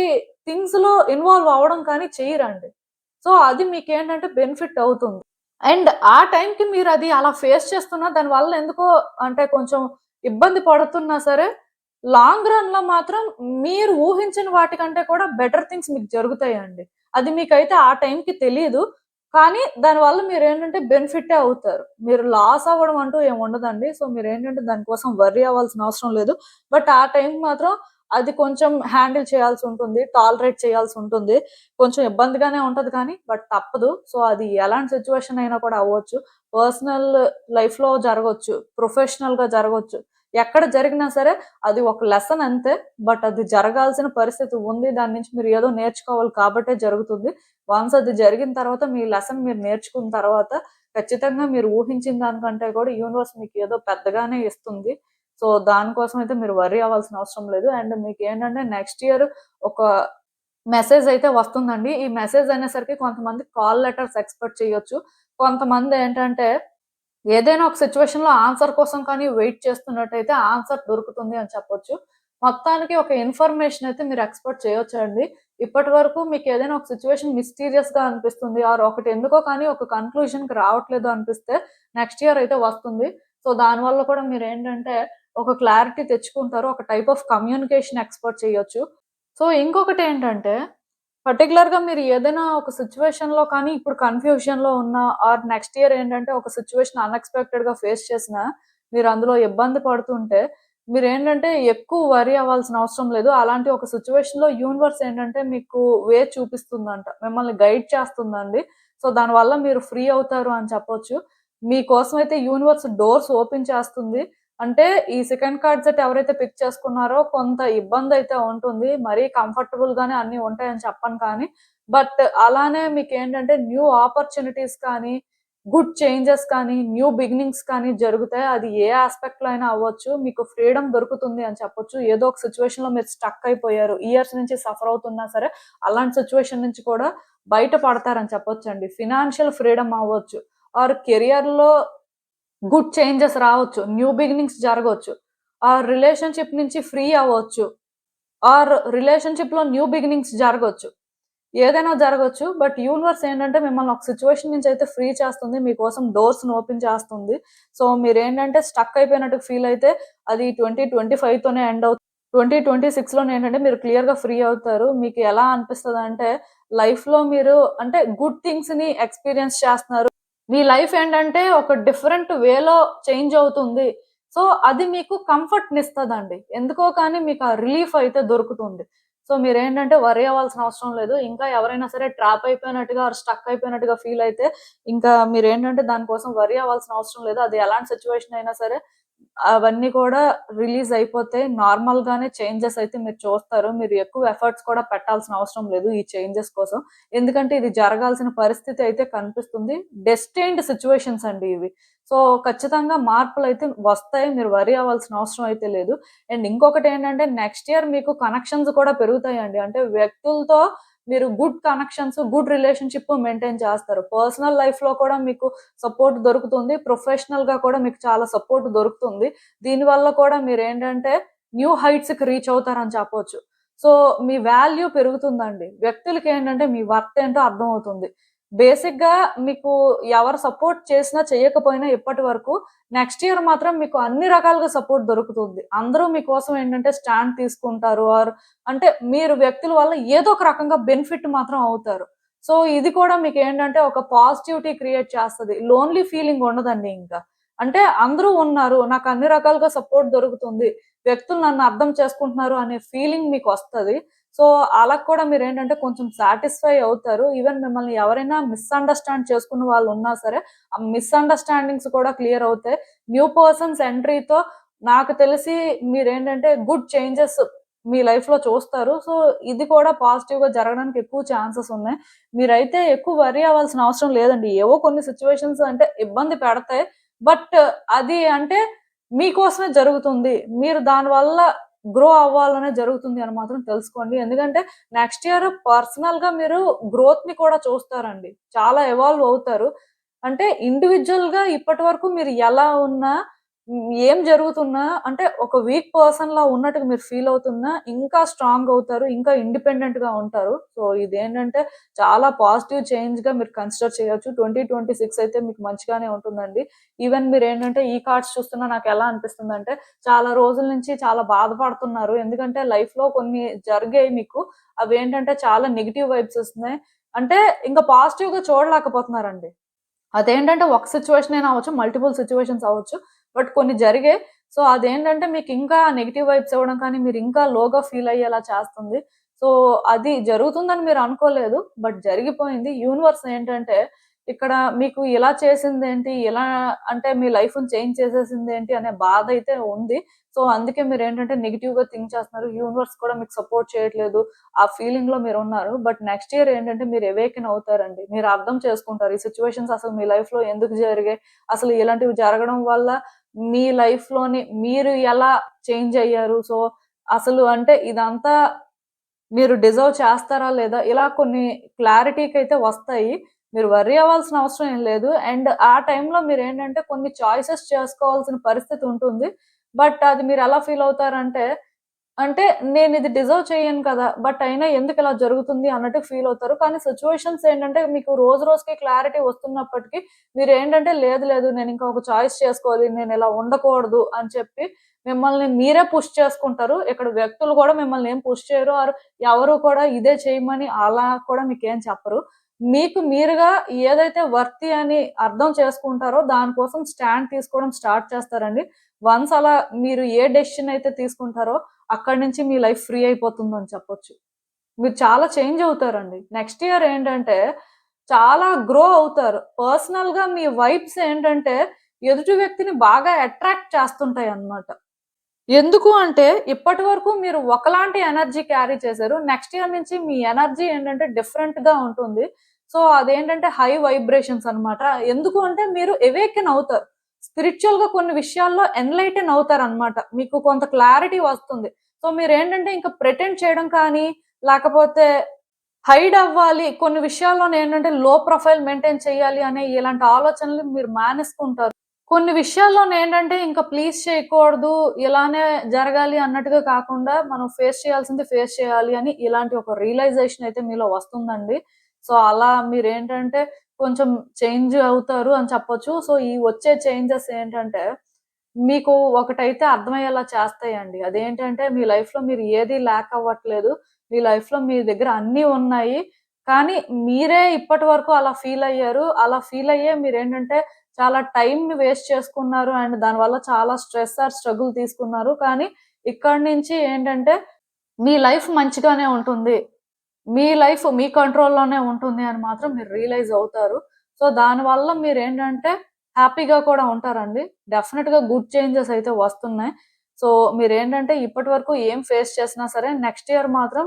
థింగ్స్‌లో ఇన్వాల్వ్ అవ్వడం కానీ చెయ్యరండి. సో, అది మీకేంటంటే బెనిఫిట్ అవుతుంది. అండ్ ఆ టైంకి మీరది అలా ఫేస్ చేస్తున్నా దానివల్ల ఎందుకో అంటే కొంచెం ఇబ్బంది పడుతున్నా సరే, లాంగ్ రన్‌లో మాత్రం మీరు ఊహించిన వాటికంటే కూడా బెటర్ థింగ్స్ మీకు జరుగుతాయండి. అది మీకైతే ఆ టైంకి తెలీదు. కానీ దానివల్ల మీరేంటంటే బెనిఫిట్టే అవుతారు. మీరు లాస్ అవ్వడం అంటూ ఏమి ఉండదండి. సో, మీరేంటంటే దానికోసం వర్రీ అవ్వాల్సిన అవసరం లేదు. బట్ ఆ టైంకి మాత్రం అది కొంచెం హ్యాండిల్ చేయాల్సుంటుంది. టాలరేట్ చేయాల్సుంటుంది. కొంచెం ఇబ్బందిగానే ఉంటది కానీ, బట్ తప్పదు. సో, అది ఎలాంటి సిట్యుయేషన్ అయినా కూడా అవ్వచ్చు. పర్సనల్ లైఫ్‌లో జరగొచ్చు. ప్రొఫెషనల్‌గా జరగొచ్చు. ఎక్కడ జరిగినా సరే అది ఒక లెసన్ అంతే. బట్ అది జరగాల్సిన పరిస్థితి ఉంది. దాని నుంచి మీరు ఏదో నేర్చుకోవాలి కాబట్టే జరుగుతుంది. వన్స్ అది జరిగిన తర్వాత మీ లెసన్ మీరు నేర్చుకున్న తర్వాత ఖచ్చితంగా మీరు ఊహించిన దానికంటే కూడా యూనివర్స్ మీకు ఏదో పెద్దగానే ఇస్తుంది. సో, దానికోసం అయితే మీరు వర్రీ అవ్వాల్సిన అవసరం లేదు. అండ్ మీకేంటంటే నెక్స్ట్ ఇయర్ ఒక మెసేజ్ అయితే వస్తుందండి. ఈ మెసేజ్ అనేసరికి కొంతమంది కాల్ లెటర్స్ ఎక్స్‌పెక్ట్ చేయొచ్చు. కొంతమందేంటంటే ఏదైనా ఒక సిట్యుయేషన్‌లో ఆన్సర్ కోసం కానీ వెయిట్ చేస్తున్నట్టయితే ఆన్సర్ దొరుకుతుంది అని చెప్పొచ్చు. మొత్తానికి ఒక ఇన్ఫర్మేషన్ అయితే మీరు ఎక్స్‌పెక్ట్ చేయొచ్చండి. ఇప్పటివరకు మీకేదైనా ఒక సిట్యుయేషన్ మిస్టీరియస్‌గా అనిపిస్తుంది ఆర్ ఒకటి ఎందుకో కానీ ఒక కన్క్లూజన్‌కి రావట్లేదు అనిపిస్తే నెక్స్ట్ ఇయర్ అయితే వస్తుంది. సో, దానివల్ల కూడా మీరేంటంటే ఒక క్లారిటీ తెచ్చుకుంటారు. ఒక టైప్ ఆఫ్ కమ్యూనికేషన్ ఎక్స్‌పెక్ట్ చేయొచ్చు. సో, ఇంకొకటేంటంటే పర్టిక్యులర్‌గా మీరు ఏదైనా ఒక సిట్యుయేషన్‌లో కానీ ఇప్పుడు కన్‌ఫ్యూజన్‌లో ఉన్నా ఆర్ నెక్స్ట్ ఇయర్ ఏంటంటే ఒక సిట్యుయేషన్ అన్‌ఎక్స్‌పెక్టెడ్‌గా ఫేస్ చేసినా, మీరు అందులో ఇబ్బంది పడుతుంటే, మీరేంటంటే ఎక్కువ వర్రీ అవ్వాల్సిన అవసరం లేదు. అలాంటి ఒక సిట్యుయేషన్‌లో యూనివర్స్ ఏంటంటే మీకు వే చూపిస్తుందంట. మిమ్మల్ని గైడ్ చేస్తుందండి. సో, దానివల్ల మీరు ఫ్రీ అవుతారు అని చెప్పొచ్చు. మీకోసం అయితే యూనివర్స్ డోర్స్ ఓపెన్ చేస్తుంది. అంటే ఈ సెకండ్ కార్డ్ సెట్ ఎవరైతే పిక్ చేసుకున్నారో కొంత ఇబ్బందయితే ఉంటుంది. మరీ కంఫర్టబుల్‌గానే అన్నీ ఉంటాయని చెప్పను కానీ, బట్ అలానే మీకేంటంటే న్యూ ఆపర్చునిటీస్ కానీ, గుడ్ చేంజెస్ కానీ, న్యూ బిగినింగ్స్ కానీ జరుగుతాయి. అది ఏ యాస్పెక్ట్‌లో అయినా అవ్వచ్చు. మీకు ఫ్రీడమ్ దొరుకుతుంది అని చెప్పొచ్చు. ఏదో ఒక సిట్యుయేషన్‌లో మీరు స్టక్ అయిపోయారు. ఇయర్స్ నుంచి సఫర్ అవుతున్నా సరే, అలాంటి సిట్యుయేషన్ నుంచి కూడా బయట పడతారని చెప్పొచ్చండి. ఫినాన్షియల్ ఫ్రీడమ్ అవ్వచ్చు. ఆర్ కెరియర్‌లో గుడ్ చేంజెస్ రావచ్చు. న్యూ బిగినింగ్స్ జరగొచ్చు. ఆ రిలేషన్‌షిప్ నుంచి ఫ్రీ అవ్వచ్చు. ఆర్ రిలేషన్‌షిప్‌లో న్యూ బిగినింగ్స్ జరగొచ్చు. ఏదైనా జరగొచ్చు. బట్ యూనివర్స్ ఏంటంటే మిమ్మల్ని ఒక సిట్యుయేషన్ నుంచి అయితే ఫ్రీ చేస్తుంది. మీకోసం డోర్స్‌ని ఓపెన్ చేస్తుంది. సో, మీరేంటంటే స్టక్ అయిపోయినట్టు ఫీల్ అయితే అది 2025 తోనే ఎండ్ అవుతుంది. 2026లోనేంటంటే మీరు క్లియర్‌గా ఫ్రీ అవుతారు. మీకు ఎలా అనిపిస్తదంటే లైఫ్‌లో మీరు అంటే గుడ్ థింగ్స్‌ని ఎక్స్‌పీరియన్స్ చేస్తున్నారు. మీ లైఫ్ ఏంటంటే ఒక డిఫరెంట్ వేలో చేంజ్ అవుతుంది. సో, అది మీకు కంఫర్ట్‌నిస్తదండి. ఎందుకో కానీ మీకు ఆ రిలీఫ్ అయితే దొరుకుతుంది. సో, మీరేంటంటే వర్రీ అవ్వాల్సిన అవసరం లేదు. ఇంకా ఎవరైనా సరే ట్రాప్ అయిపోయినట్టుగా ఆర్ స్టక్ అయిపోయినట్టుగా ఫీల్ అయితే ఇంకా మీరేంటంటే దాని కోసం వర్రీ అవ్వాల్సిన అవసరం లేదు. అది ఎలాంటి సిట్యుయేషన్ అయినా సరే అవన్నీ కూడా రిలీజ్ అయిపోతాయి. నార్మల్‌గానే చేంజెస్ అయితే మీరు చూస్తారు. మీరు ఎక్కువ ఎఫర్ట్స్ కూడా పెట్టాల్సిన అవసరం లేదు ఈ చేంజెస్ కోసం. ఎందుకంటే ఇది జరగాల్సిన పరిస్థితి అయితే కనిపిస్తుంది. డెస్టిన్డ్ సిట్యుయేషన్స్ అండి ఇవి. సో, ఖచ్చితంగా మార్పులైతే వస్తాయి. మీరు వర్రీ అవ్వాల్సిన అవసరం అయితే లేదు. అండ్ ఇంకొకటేంటంటే నెక్స్ట్ ఇయర్ మీకు కనెక్షన్స్ కూడా పెరుగుతాయండి. అంటే వ్యక్తులతో మీరు good connections, good relationship maintain చేస్తారు. పర్సనల్ లైఫ్‌లో కూడా మీకు సపోర్ట్ దొరుకుతుంది. ప్రొఫెషనల్‌గా కూడా మీకు చాలా సపోర్ట్ దొరుకుతుంది. దీనివల్ల కూడా మీరేంటంటే న్యూ హైట్స్‌కి రీచ్ అవుతారని చెప్పొచ్చు. సో, మీ వాల్యూ పెరుగుతుందండి. వ్యక్తులకేంటంటే మీ వర్త్ ఏంటో అర్థమవుతుంది. బేసిక్‌గా మీకు ఎవరు సపోర్ట్ చేసినా, చేయకపోయినా ఇప్పటి వరకు నెక్స్ట్ ఇయర్ మాత్రం మీకు అన్ని రకాలుగా సపోర్ట్ దొరుకుతుంది. అందరూ మీకోసం ఏంటంటే స్టాండ్ తీసుకుంటారు. ఆర్ అంటే మీరు వ్యక్తుల వల్ల ఏదో ఒక రకంగా బెనిఫిట్ మాత్రం అవుతారు. సో, ఇది కూడా మీకేంటంటే ఒక పాజిటివిటీ క్రియేట్ చేస్తది. లోన్‌లీ ఫీలింగ్ ఉండదండి ఇంకా. అంటే అందరూ ఉన్నారు. నాకు అన్ని రకాలుగా సపోర్ట్ దొరుకుతుంది. వ్యక్తులు నన్ను అర్థం చేసుకుంటున్నారు అనే ఫీలింగ్ మీకొస్తది. సో, అలా కూడా మీరేంటంటే కొంచెం సాటిస్ఫై అవుతారు. ఈవెన్ మిమ్మల్ని ఎవరైనా మిస్‌అండర్‌స్టాండ్ చేసుకున్న వాళ్ళున్నా సరే, ఆ మిస్‌అండర్‌స్టాండింగ్స్ కూడా క్లియర్ అవుతాయి. న్యూ పర్సన్స్ ఎంట్రీతో నాకు తెలిసి మీరేంటంటే గుడ్ చేంజెస్ మీ లైఫ్‌లో చూస్తారు. సో, ఇది కూడా పాజిటివ్‌గా జరగడానికి ఎక్కువ ఛాన్సెస్ ఉన్నాయి. మీరైతే ఎక్కువ వర్రీ అవ్వాల్సిన అవసరం లేదండి. ఏవో కొన్ని సిట్యుయేషన్స్ అంటే ఇబ్బంది పెడతాయి. బట్ అది అంటే మీకోసమే జరుగుతుంది. మీరు దానివల్ల గ్రో అవ్వాలనే జరుగుతుంది అని మాత్రం తెలుసుకోండి. ఎందుకంటే నెక్స్ట్ ఇయర్ పర్సనల్‌గా మీరు గ్రోత్‌ని కూడా చూస్తారండి. చాలా ఎవాల్వ్ అవుతారు. అంటే ఇండివిడ్యుయల్‌గా ఇప్పటివరకు మీరు ఎలా ఉన్నా, ఏం జరుగుతున్నా అంటే ఒక వీక్ పర్సన్‌లా ఉన్నట్టుగా మీరు ఫీల్ అవుతున్నా ఇంకా స్ట్రాంగ్ అవుతారు. ఇంకా ఇండిపెండెంట్‌గా ఉంటారు. సో, ఇదేంటంటే చాలా పాజిటివ్ చేంజ్‌గా మీరు కన్సిడర్ చేయొచ్చు. 2026 అయితే మీకు మంచిగానే ఉంటుందండి. ఈవెన్ మీరేంటంటే ఈ కార్డ్స్ చూస్తున్నా నాకెలా అనిపిస్తుందంటే చాలా రోజుల నుంచి చాలా బాధపడుతున్నారు. ఎందుకంటే లైఫ్‌లో కొన్ని జరిగాయి మీకు. అవేంటంటే చాలా నెగెటివ్ వైబ్స్ ఒస్తున్నాయి. అంటే ఇంకా పాజిటివ్‌గా చూడలేకపోతున్నారండి. అదేంటంటే ఒక సిట్యుయేషన్ అయినా అవ్వచ్చు, మల్టిపుల్ సిట్యుయేషన్స్ అవ్వచ్చు. బట్ కొన్ని జరిగాయి. సో, అదేంటంటే మీకింకా నెగెటివ్ వైబ్స్ ఇవ్వడం కానీ, మీరింకా లోగా ఫీల్ అయ్యేలా చేస్తుంది. సో, అది జరుగుతుందని మీరు అనుకోలేదు. బట్ జరిగిపోయింది. యూనివర్స్ ఏంటంటే, ఇక్కడ మీకు ఇలా చేసిందేంటి, ఇలా అంటే మీ లైఫ్‌ని చేంజ్ చేసేసిందేంటి అనే బాధైతే ఉంది. సో, అందుకే మీరేంటంటే నెగెటివ్‌గా థింక్ చేస్తున్నారు. యూనివర్స్ కూడా మీకు సపోర్ట్ చేయట్లేదు. ఆ ఫీలింగ్‌లో మీరున్నారు. బట్ నెక్స్ట్ ఇయర్ ఏంటంటే మీరు అవేకెన్ అవుతారండి. మీరు అర్థం చేసుకుంటారు. ఈ సిట్యుయేషన్స్ అసలు మీ లైఫ్‌లో ఎందుకు జరిగాయి? అసలు ఇలాంటివి జరగడం వల్ల మీ లైఫ్‌లోని మీరు ఎలా చేంజ్ అయ్యారు? సో, అసలు అంటే ఇదంతా మీరు డిజర్వ్ చేస్తారా లేదా? ఇలా కొన్ని క్లారిటీకైతే వస్తాయి. మీరు వర్రీ అవ్వాల్సిన అవసరం ఏం లేదు. అండ్ ఆ టైంలో మీరేంటంటే కొన్ని చాయిసెస్ చేసుకోవాల్సిన పరిస్థితి ఉంటుంది. బట్ అది మీరెలా ఫీల్ అవుతారంటే అంటే నేనిది డిజర్వ్ చెయ్యను కదా! బట్ అయినా ఎందుకిలా జరుగుతుంది అన్నట్టు ఫీలవుతారు. కానీ సిట్యుయేషన్స్ ఏంటంటే మీకు రోజు రోజుకి క్లారిటీ వస్తున్నప్పటికి మీరేంటంటే లేదు లేదు నేనింకా ఒక చాయిస్ చేసుకోవాలి. నేనిలా ఉండకూడదు అని చెప్పి మిమ్మల్ని మీరే పుష్ చేసుకుంటారు. ఇక్కడ వ్యక్తులు గూడా మిమ్మల్ని ఏం పుష్ చేయరు. ఎవరు కూడా ఇదే చేయమని అలా కూడా మీకేం చెప్పరు. మీకు మీరుగా ఏదైతే వర్తీ అని అర్థం చేసుకుంటారో దానికోసం స్టాండ్ తీసుకోవడం స్టార్ట్ చేస్తారండి. వన్స్ అలా మీరు ఏ డెసిషన్ అయితే తీసుకుంటారో అక్కడి నుంచి మీ లైఫ్ ఫ్రీ అయిపోతుందని చెప్పొచ్చు. మీరు చాలా చేంజ్ అవుతారండి. నెక్స్ట్ ఇయర్ ఏంటంటే చాలా గ్రో అవుతారు. పర్సనల్‌గా మీ వైబ్స్ ఏంటంటే ఎదుటి వ్యక్తిని బాగా అట్రాక్ట్ చేస్తుంటాయన్నమాట. ఎందుకు అంటే ఇప్పటి వరకు మీరు ఒకలాంటి ఎనర్జీ క్యారీ చేశారు. నెక్స్ట్ ఇయర్ నుంచి మీ ఎనర్జీ ఏంటంటే డిఫరెంట్‌గా ఉంటుంది. సో, అదేంటంటే హై వైబ్రేషన్స్ అన్నమాట. ఎందుకు అంటే మీరు అవేకెన్ అవుతారు. స్పిరిచ్యువల్‌గా కొన్ని విషయాల్లో ఎన్‌లైటెన్ అవుతారన్నమాట. మీకు కొంత క్లారిటీ వస్తుంది. సో, మీరేంటంటే ఇంక ప్రిటెండ్ చేయడం కానీ, లేకపోతే హైడ్ అవ్వాలి. కొన్ని విషయాల్లోనేంటంటే లో ప్రొఫైల్ మెయింటైన్ చేయాలి అనే ఇలాంటి ఆలోచనలు మీరు మానేసుకుంటారు. కొన్ని విషయాల్లోనేంటంటే ఇంక ప్లీజ్ చేయకూడదు, ఇలానే జరగాలి అన్నట్టుగా కాకుండా, మనం ఫేస్ చేయాల్సింది ఫేస్ చేయాలి అని ఇలాంటి ఒక రియలైజేషన్ అయితే మీలో వస్తుందండి. సో, అలా మీరేంటంటే కొంచెం చేంజ్ అవుతారు అని చెప్పొచ్చు. సో, ఈ వచ్చే చేంజెస్ ఏంటంటే, మీకు ఒకటైతే అర్థమయ్యేలా చేస్తాయండి. అదేంటంటే మీ లైఫ్‌లో మీరు ఏది ల్యాక్ అవ్వట్లేదు. మీ లైఫ్‌లో మీ దగ్గర అన్నీ ఉన్నాయి. కానీ మీరే ఇప్పటి వరకు అలా ఫీల్ అయ్యారు. అలా ఫీల్ అయ్యే మీరేంటంటే చాలా టైమ్‌ని వేస్ట్ చేసుకున్నారు. అండ్ దానివల్ల చాలా స్ట్రెస్ ఆర్ స్ట్రగుల్ తీసుకున్నారు. కానీ ఇక్కడి నుంచి ఏంటంటే మీ లైఫ్ మంచిగానే ఉంటుంది. మీ లైఫ్ మీ కంట్రోల్‌లోనే ఉంటుంది అని మాత్రం మీరు రియలైజ్ అవుతారు. సో, దానివల్ల మీరేంటంటే హ్యాపీగా కూడా ఉంటారండి. డెఫినిట్‌గా గుడ్ చేంజెస్ అయితే వస్తున్నాయి. సో, మీరేంటంటే ఇప్పటి వరకు ఏం ఫేస్ చేసినా సరే నెక్స్ట్ ఇయర్ మాత్రం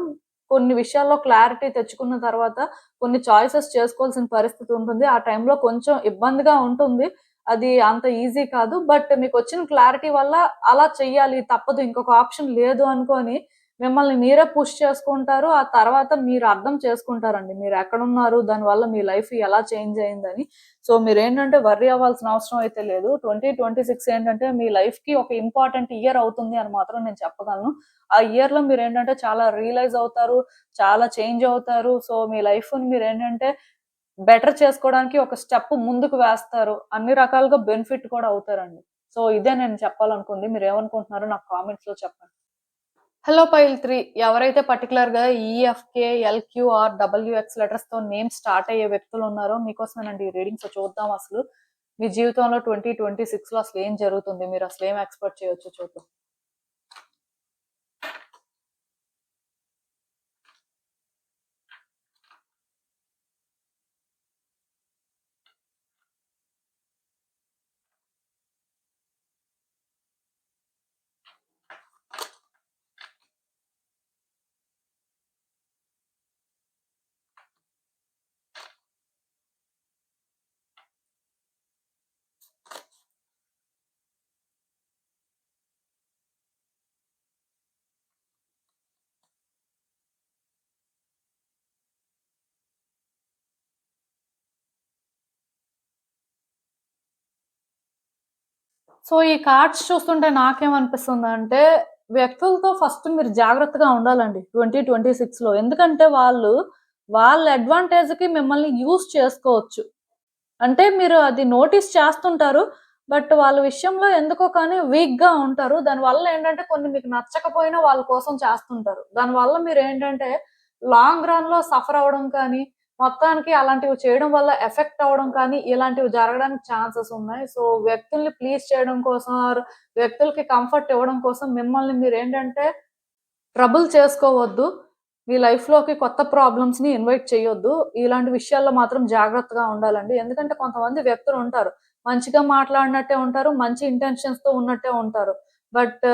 కొన్ని విషయాల్లో క్లారిటీ తెచ్చుకున్న తర్వాత కొన్ని చాయిసెస్ చేసుకోవాల్సిన పరిస్థితి ఉంటుంది. ఆ టైంలో కొంచెం ఇబ్బందిగా ఉంటుంది. అది అంత ఈజీ కాదు. బట్ మీకొచ్చిన క్లారిటీ వల్ల అలా చెయ్యాలి తప్పదు ఇంకొక ఆప్షన్ లేదు అనుకోని మిమ్మల్ని మీరే పుష్ చేసుకుంటారు. ఆ తర్వాత మీరు అర్థం చేసుకుంటారండి. మీరెక్కడున్నారు? దానివల్ల మీ లైఫ్ ఎలా చేంజ్ అయిందని. సో, మీరేంటంటే వర్రీ అవ్వాల్సిన అవసరం అయితే లేదు. 2026 ఏంటంటే మీ లైఫ్‌కి ఒక ఇంపార్టెంట్ ఇయర్ అవుతుంది అని మాత్రం నేను చెప్పగలను. ఆ ఇయర్‌లో మీరేంటంటే చాలా రియలైజ్ అవుతారు. చాలా చేంజ్ అవుతారు. సో, మీ లైఫ్‌ని మీరేంటంటే బెటర్ చేసుకోవడానికి ఒక స్టెప్ ముందుకు వేస్తారు. అన్ని రకాలుగా బెనిఫిట్ కూడా అవుతారండి. సో, ఇదే నేను చెప్పాలనుకుంది. మీరేమనుకుంటున్నారో నాకు కామెంట్స్‌లో చెప్పండి. హలో పైల్ 3 ఎవరైతే పర్టిక్యులర్‌గా ఈఎఫ్‌కే, ఎల్‌క్యూఆర్, డబ్ల్యూఎక్స్ లెటర్స్‌తో నేమ్ స్టార్ట్ అయ్యే వ్యక్తులున్నారో మీకోసమేనండి ఈ రీడింగ్. సో చూద్దాం అసలు. మీ జీవితంలో 2026లో అసలేం జరుగుతుంది? మీరసలేం ఎక్స్‌పెక్ట్ చేయొచ్చో చూద్దాం. సో, ఈ కార్డ్స్ చూస్తుంటే నాకేమనిపిస్తుందంటే, వ్యక్తులతో ఫస్ట్ మీరు జాగ్రత్తగా ఉండాలండి 2026లో. ఎందుకంటే వాళ్ళ అడ్వాంటేజ్‌కి మిమ్మల్ని యూజ్ చేసుకోవచ్చు. అంటే మీరు అది నోటీస్ చేస్తుంటారు. బట్ వాళ్ళ విషయంలో ఎందుకో కానీ వీక్‌గా ఉంటారు. దానివల్ల ఏంటంటే కొన్ని మీకు నచ్చకపోయినా వాళ్ళ కోసం చేస్తుంటారు. దానివల్ల మీరేంటంటే లాంగ్ రన్‌లో సఫర్ అవ్వడం కానీ, మొత్తానికి అలాంటివి చేయడం వల్ల ఎఫెక్ట్ అవ్వడం కానీ, ఇలాంటివి జరగడానికి ఛాన్సెస్ ఉన్నాయి. సో, వ్యక్తుల్ని ప్లీజ్ చేయడం కోసం ఆర్ వ్యక్తులకి కంఫర్ట్ ఇవ్వడం కోసం మిమ్మల్ని మీరేంటంటే ట్రబుల్ చేసుకోవద్దు. మీ లైఫ్‌లోకి కొత్త ప్రాబ్లమ్స్‌ని ఇన్వైట్ చేయొద్దు. ఇలాంటి విషయాల్లో మాత్రం జాగ్రత్తగా ఉండాలండి. ఎందుకంటే కొంతమంది వ్యక్తులుంటారు. మంచిగా మాట్లాడినట్టే ఉంటారు. మంచి ఇంటెన్షన్స్‌తో ఉన్నట్టే ఉంటారు. బట్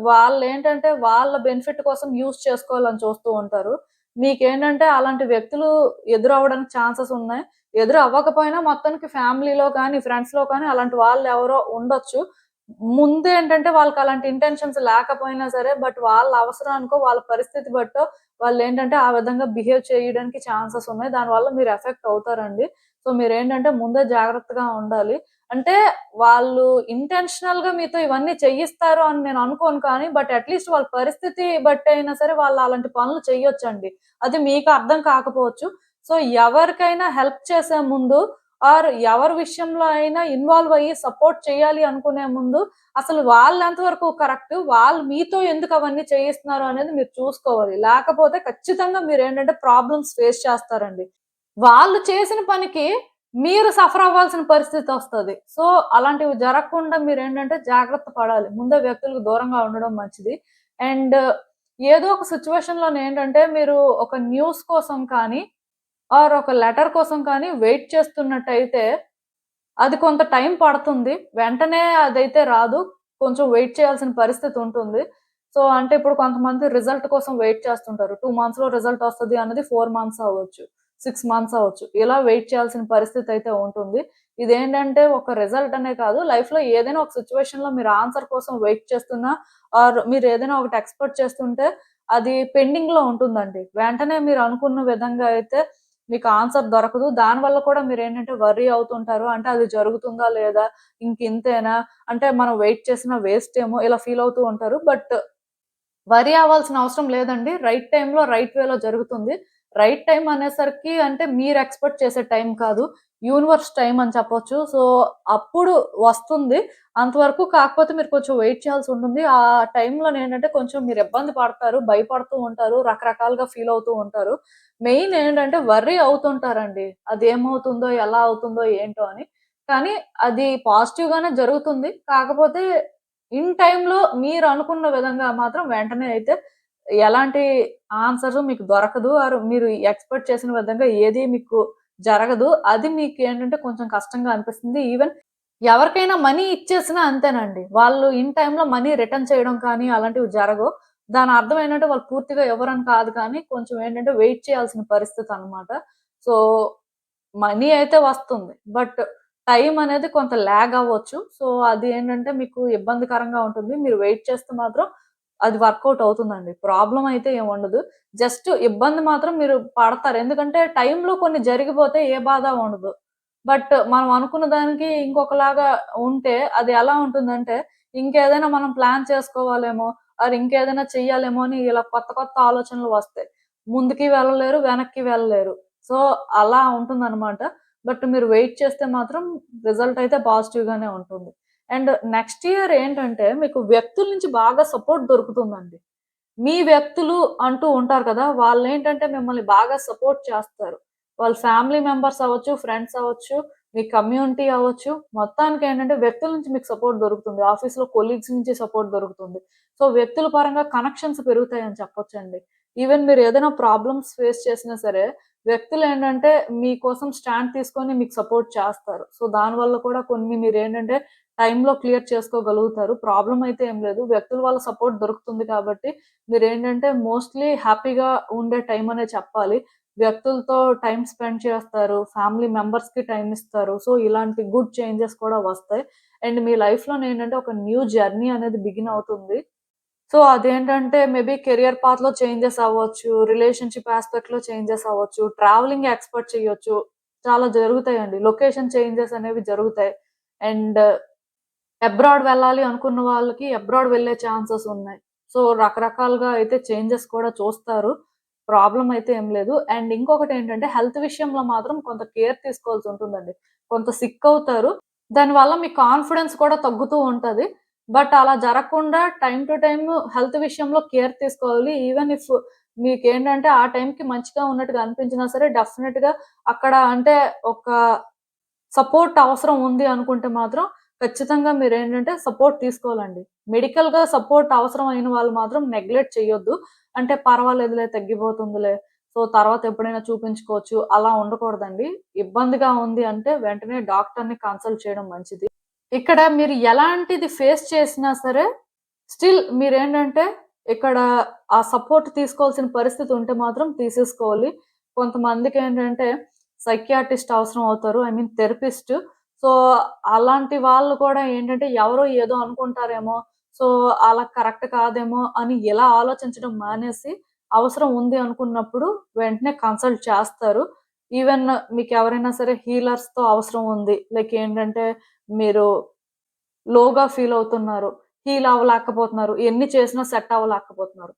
వాళ్ళేంటంటే వాళ్ళ బెనిఫిట్ కోసం యూజ్ చేసుకోవాలని చూస్తూ ఉంటారు. మీకేంటంటే అలాంటి వ్యక్తులు ఎదురవ్వడానికి ఛాన్సెస్ ఉన్నాయి. ఎదురు అవ్వకపోయినా మొత్తానికి ఫ్యామిలీలో కానీ, ఫ్రెండ్స్‌లో కానీ అలాంటి వాళ్ళెవరో ఉండొచ్చు. ముందేంటంటే వాళ్ళకలాంటి ఇంటెన్షన్స్ లేకపోయినా సరే, బట్ వాళ్ళ అవసరానికో, వాళ్ళ పరిస్థితి బట్టో వాళ్ళేంటంటే ఆ విధంగా బిహేవ్ చేయడానికి ఛాన్సెస్ ఉన్నాయి. దానివల్ల మీరు ఎఫెక్ట్ అవుతారండి. సో, మీరేంటంటే ముందే జాగ్రత్తగా ఉండాలి. అంటే వాళ్ళు ఇంటెన్షనల్‌గా మీతో ఇవన్నీ చేయిస్తారు అని నేను అనుకోను కానీ, బట్ అట్‌లీస్ట్ వాళ్ళ పరిస్థితి బట్టయినా సరే వాళ్ళు అలాంటి పనులు చెయ్యొచ్చండి. అది మీకు అర్థం కాకపోవచ్చు. సో, ఎవరికైనా హెల్ప్ చేసే ముందు ఆర్ ఎవరి విషయంలో అయినా ఇన్వాల్వ్ అయ్యి సపోర్ట్ చేయాలి అనుకునే ముందు అసలు వాళ్ళెంత వరకు కరెక్ట్, వాళ్ళు మీతో ఎందుకు అవన్నీ చేయిస్తున్నారు అనేది మీరు చూసుకోవాలి. లేకపోతే ఖచ్చితంగా మీరేంటంటే ప్రాబ్లమ్స్ ఫేస్ చేస్తారండి. వాళ్ళు చేసిన పనికి మీరు సఫర్ అవ్వాల్సిన పరిస్థితొస్తది. సో, అలాంటివి జరగకుండా మీరేంటంటే జాగ్రత్త పడాలి. ముందే వ్యక్తులకు దూరంగా ఉండడం మంచిది. అండ్ ఏదో ఒక సిట్యుయేషన్‌లోనేంటంటే మీరు ఒక న్యూస్ కోసం కానీ ఆర్ ఒక లెటర్ కోసం కానీ వెయిట్ చేస్తున్నట్టయితే, అది కొంత టైం పడుతుంది. వెంటనే అదైతే రాదు. కొంచెం వెయిట్ చేయాల్సిన పరిస్థితి ఉంటుంది. సో, అంటే ఇప్పుడు కొంతమంది రిజల్ట్ కోసం వెయిట్ చేస్తుంటారు. 2 మంత్స్‌లో రిజల్ట్ వస్తది అన్నది 4 మంత్స్ అవ్వచ్చు. 6 మంత్స్ అవ్వచ్చు. ఇలా వెయిట్ చేయాల్సిన పరిస్థితి అయితే ఉంటుంది. ఇదేంటంటే ఒక రిజల్ట్ అనే కాదు. లైఫ్‌లో ఏదైనా ఒక సిట్యుయేషన్‌లో మీరు ఆన్సర్ కోసం వెయిట్ చేస్తున్నా ఆర్ మీరు ఏదైనా ఒకటి ఎక్స్‌పెక్ట్ చేస్తుంటే అది పెండింగ్‌లో ఉంటుందండి. వెంటనే మీరు అనుకున్న విధంగా అయితే మీకు ఆన్సర్ దొరకదు. దానివల్ల కూడా మీరేంటంటే వర్రీ అవుతుంటారు. అంటే అది జరుగుతుందా లేదా? ఇంకింతేనా? అంటే మనం వెయిట్ చేసిన వేస్ట్ ఏమో ఇలా ఫీల్ అవుతూ ఉంటారు. బట్ వర్రీ అవ్వాల్సిన అవసరం లేదండి. రైట్ టైమ్‌లో, రైట్ వేలో జరుగుతుంది. రైట్ టైమ్ అనేసరికి అంటే మీరు ఎక్స్‌పెక్ట్ చేసే టైం కాదు. యూనివర్స్ టైమ్ అని చెప్పొచ్చు. సో, అప్పుడు వస్తుంది. అంతవరకు కాకపోతే మీరు కొంచెం వెయిట్ చేయాల్సుంటుంది. ఆ టైంలోనేంటంటే కొంచెం మీరు ఇబ్బంది పడతారు, భయపడుతూ ఉంటారు, రకరకాలుగా ఫీల్ అవుతూ ఉంటారు. మెయిన్ ఏంటంటే వర్రీ అవుతుంటారండి. అదేమవుతుందో, ఎలా అవుతుందో, ఏంటో అని. కానీ అది పాజిటివ్‌గానే జరుగుతుంది. కాకపోతే ఇన్ టైమ్‌లో మీరనుకున్న విధంగా మాత్రం వెంటనే అయితే ఎలాంటి ఆన్సరు మీకు దొరకదు. ఆర్ మీరు ఎక్స్‌పెక్ట్ చేసిన విధంగా ఏది మీకు జరగదు. అది మీకేంటంటే కొంచెం కష్టంగా అనిపిస్తుంది. ఈవెన్ ఎవరికైనా మనీ ఇచ్చేసినా అంతేనండి. వాళ్ళు ఇన్ టైమ్‌లో మనీ రిటర్న్ చేయడం కానీ అలాంటివి జరగవు. దాని అర్థం ఏంటంటే వాళ్ళు పూర్తిగా ఇవ్వరని కాదు కానీ కొంచెం ఏంటంటే వెయిట్ చేయాల్సిన పరిస్థితనమాట. సో, మనీ అయితే వస్తుంది. బట్ టైం అనేది కొంత లాగ్ అవ్వచ్చు. సో, అది ఏంటంటే మీకు ఇబ్బందికరంగా ఉంటుంది. మీరు వెయిట్ చేస్తే మాత్రం అది వర్కౌట్ అవుతుందండి. ప్రాబ్లమ్ అయితే ఏముండదు. జస్ట్ ఇబ్బంది మాత్రం మీరు పడతారు. ఎందుకంటే టైంలో కొన్ని జరిగిపోతే ఏ బాధ ఉండదు. బట్ మనం అనుకున్న దానికి ఇంకొకలాగా ఉంటే అది ఎలా ఉంటుందంటే, ఇంకేదైనా మనం ప్లాన్ చేసుకోవాలేమో, ఆర్ ఇంకేదైనా చెయ్యాలేమో అని ఇలా కొత్త కొత్త ఆలోచనలు వస్తాయి. ముందుకి వెళ్ళలేరు, వెనక్కి వెళ్ళలేరు. సో, అలా ఉంటుందనమాట. బట్ మీరు వెయిట్ చేస్తే మాత్రం రిజల్ట్ అయితే పాజిటివ్‌గానే ఉంటుంది. అండ్ నెక్స్ట్ ఇయర్ ఏంటంటే మీకు వ్యక్తుల నుంచి బాగా సపోర్ట్ దొరుకుతుందండి. మీ వ్యక్తులు అంటూ ఉంటారు కదా! వాళ్ళేంటంటే మిమ్మల్ని బాగా సపోర్ట్ చేస్తారు. వాళ్ళ ఫ్యామిలీ మెంబర్స్ అవ్వచ్చు, ఫ్రెండ్స్ అవ్వచ్చు, మీ కమ్యూనిటీ అవ్వచ్చు. మొత్తానికేంటంటే వ్యక్తుల నుంచి మీకు సపోర్ట్ దొరుకుతుంది. ఆఫీస్‌లో కొలీగ్స్ నుంచి సపోర్ట్ దొరుకుతుంది. సో, వ్యక్తుల పరంగా కనెక్షన్స్ పెరుగుతాయని చెప్పొచ్చండి. ఈవెన్ మీరు ఏదైనా ప్రాబ్లమ్స్ ఫేస్ చేసినా సరే, వ్యక్తులేంటంటే మీకోసం స్టాండ్ తీసుకొని మీకు సపోర్ట్ చేస్తారు. సో, దానివల్ల కూడా కొన్ని మీరేంటంటే టైమ్‌లో క్లియర్ చేసుకోగలుగుతారు. ప్రాబ్లమ్ అయితే ఏం లేదు. వ్యక్తుల వల్ల సపోర్ట్ దొరుకుతుంది కాబట్టి మీరేంటంటే మోస్ట్‌లీ హ్యాపీగా ఉండే టైం అనే చెప్పాలి. వ్యక్తులతో టైమ్ స్పెండ్ చేస్తారు. ఫ్యామిలీ మెంబర్స్‌కి టైమ్ ఇస్తారు. సో, ఇలాంటి గుడ్ చేంజెస్ కూడా వస్తాయి. అండ్ మీ లైఫ్‌లోనేంటంటే ఒక న్యూ జర్నీ అనేది బిగిన్ అవుతుంది. సో, అదేంటంటే మేబీ కెరియర్ పాత్‌లో చేంజెస్ అవ్వచ్చు. రిలేషన్‌షిప్ యాస్పెక్ట్‌లో చేంజెస్ అవ్వచ్చు. ట్రావెలింగ్ ఎక్స్‌పెక్ట్ చేయొచ్చు. చాలా జరుగుతాయండి. లొకేషన్ చేంజెస్ అనేవి జరుగుతాయి. అండ్ అబ్రాడ్ వెళ్ళాలి అనుకున్న వాళ్ళకి అబ్రాడ్ వెళ్ళే ఛాన్సెస్ ఉన్నాయి. సో, రకరకాలుగా అయితే చేంజెస్ కూడా చూస్తారు. ప్రాబ్లమ్ అయితే ఏం లేదు. అండ్ ఇంకొకటేంటంటే హెల్త్ విషయంలో మాత్రం కొంత కేర్ తీసుకోవాల్సుంటుందండి. కొంత సిక్ అవుతారు. దానివల్ల మీ కాన్ఫిడెన్స్ కూడా తగ్గుతూ ఉంటది. బట్ అలా జరగకుండా టైమ్ టు టైమ్ హెల్త్ విషయంలో కేర్ తీసుకోవాలి. ఈవెన్ ఇఫ్ మీకేంటంటే ఆ టైంకి మంచిగా ఉన్నట్టుగా అనిపించినా సరే డెఫినిట్‌గా అక్కడ అంటే ఒక సపోర్ట్ అవసరం ఉంది అనుకుంటే మాత్రం ఖచ్చితంగా మీరేంటంటే సపోర్ట్ తీసుకోవాలండి. మెడికల్‌గా సపోర్ట్ అవసరం అయిన వాళ్ళు మాత్రం నెగ్లెక్ట్ చేయొద్దు. అంటే పర్వాలేదులే తగ్గిపోతుందిలే. సో, తర్వాత ఎప్పుడైనా చూపించుకోవచ్చు. అలా ఉండకూడదండి. ఇబ్బందిగా ఉంది అంటే వెంటనే డాక్టర్‌ని కన్సల్ట్ చేయడం మంచిది. ఇక్కడ మీరు ఎలాంటిది ఫేస్ చేసినా సరే స్టిల్ మీరేంటంటే ఇక్కడ ఆ సపోర్ట్ తీసుకోవాల్సిన పరిస్థితి ఉంటే మాత్రం తీసేసుకోవాలి. కొంతమందికేంటంటే సైకియాట్రిస్ట్ అవసరం అవుతారు. I mean therapist. సో, అలాంటి వాళ్ళు కూడా ఏంటంటే ఎవరో ఏదో అనుకుంటారేమో, సో, అలా కరెక్ట్ కాదేమో అని ఇలా ఆలోచించడం మానేసి, అవసరం ఉంది అనుకున్నప్పుడు వెంటనే కన్సల్ట్ చేస్తారు. ఈవెన్ మీకెవరైనా సరే హీలర్స్‌తో అవసరం ఉంది. లైక్ ఏంటంటే మీరు లోగా ఫీల్ అవుతున్నారు. హీల్ అవ్వలేకపోతున్నారు. ఎన్ని చేసినా సెట్ అవ్వలేకపోతున్నారు.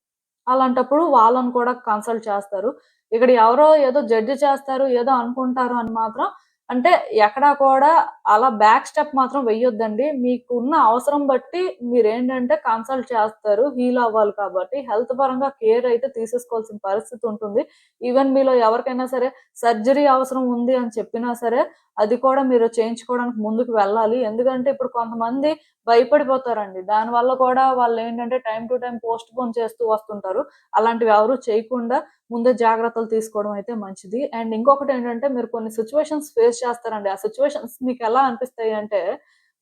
అలాంటప్పుడు వాళ్ళని కూడా కన్సల్ట్ చేస్తారు. ఇక్కడ ఎవరో ఏదో జడ్జ్ చేస్తారు, ఏదో అనుకుంటారు అని మాత్రం అంటే ఎక్కడా కూడా అలా బ్యాక్ స్టెప్ మాత్రం వెయ్యొద్దండి. మీకున్న అవసరం బట్టి మీరేంటంటే కన్సల్ట్ చేస్తారు. హీల్ అవ్వాలి కాబట్టి హెల్త్ పరంగా కేర్ అయితే తీసేసుకోవాల్సిన పరిస్థితి ఉంటుంది. ఈవెన్ మీలో ఎవరికైనా సరే సర్జరీ అవసరం ఉంది అని చెప్పినా సరే అది కూడా మీరు చేయించుకోవడానికి ముందుకు వెళ్ళాలి. ఎందుకంటే ఇప్పుడు కొంతమంది భయపడిపోతారండి. దానివల్ల కూడా వాళ్ళేంటంటే టైమ్ టు టైమ్ పోస్ట్‌పోన్ చేస్తూ వస్తుంటారు. అలాంటివి ఎవరు చేయకుండా ముందే జాగ్రత్తలు తీసుకోవడం అయితే మంచిది. అండ్ ఇంకొకటేంటంటే మీరు కొన్ని సిట్యుయేషన్స్ ఫేస్ చేస్తారండి. ఆ సిట్యుయేషన్స్ మీకెలా అనిపిస్తాయి అంటే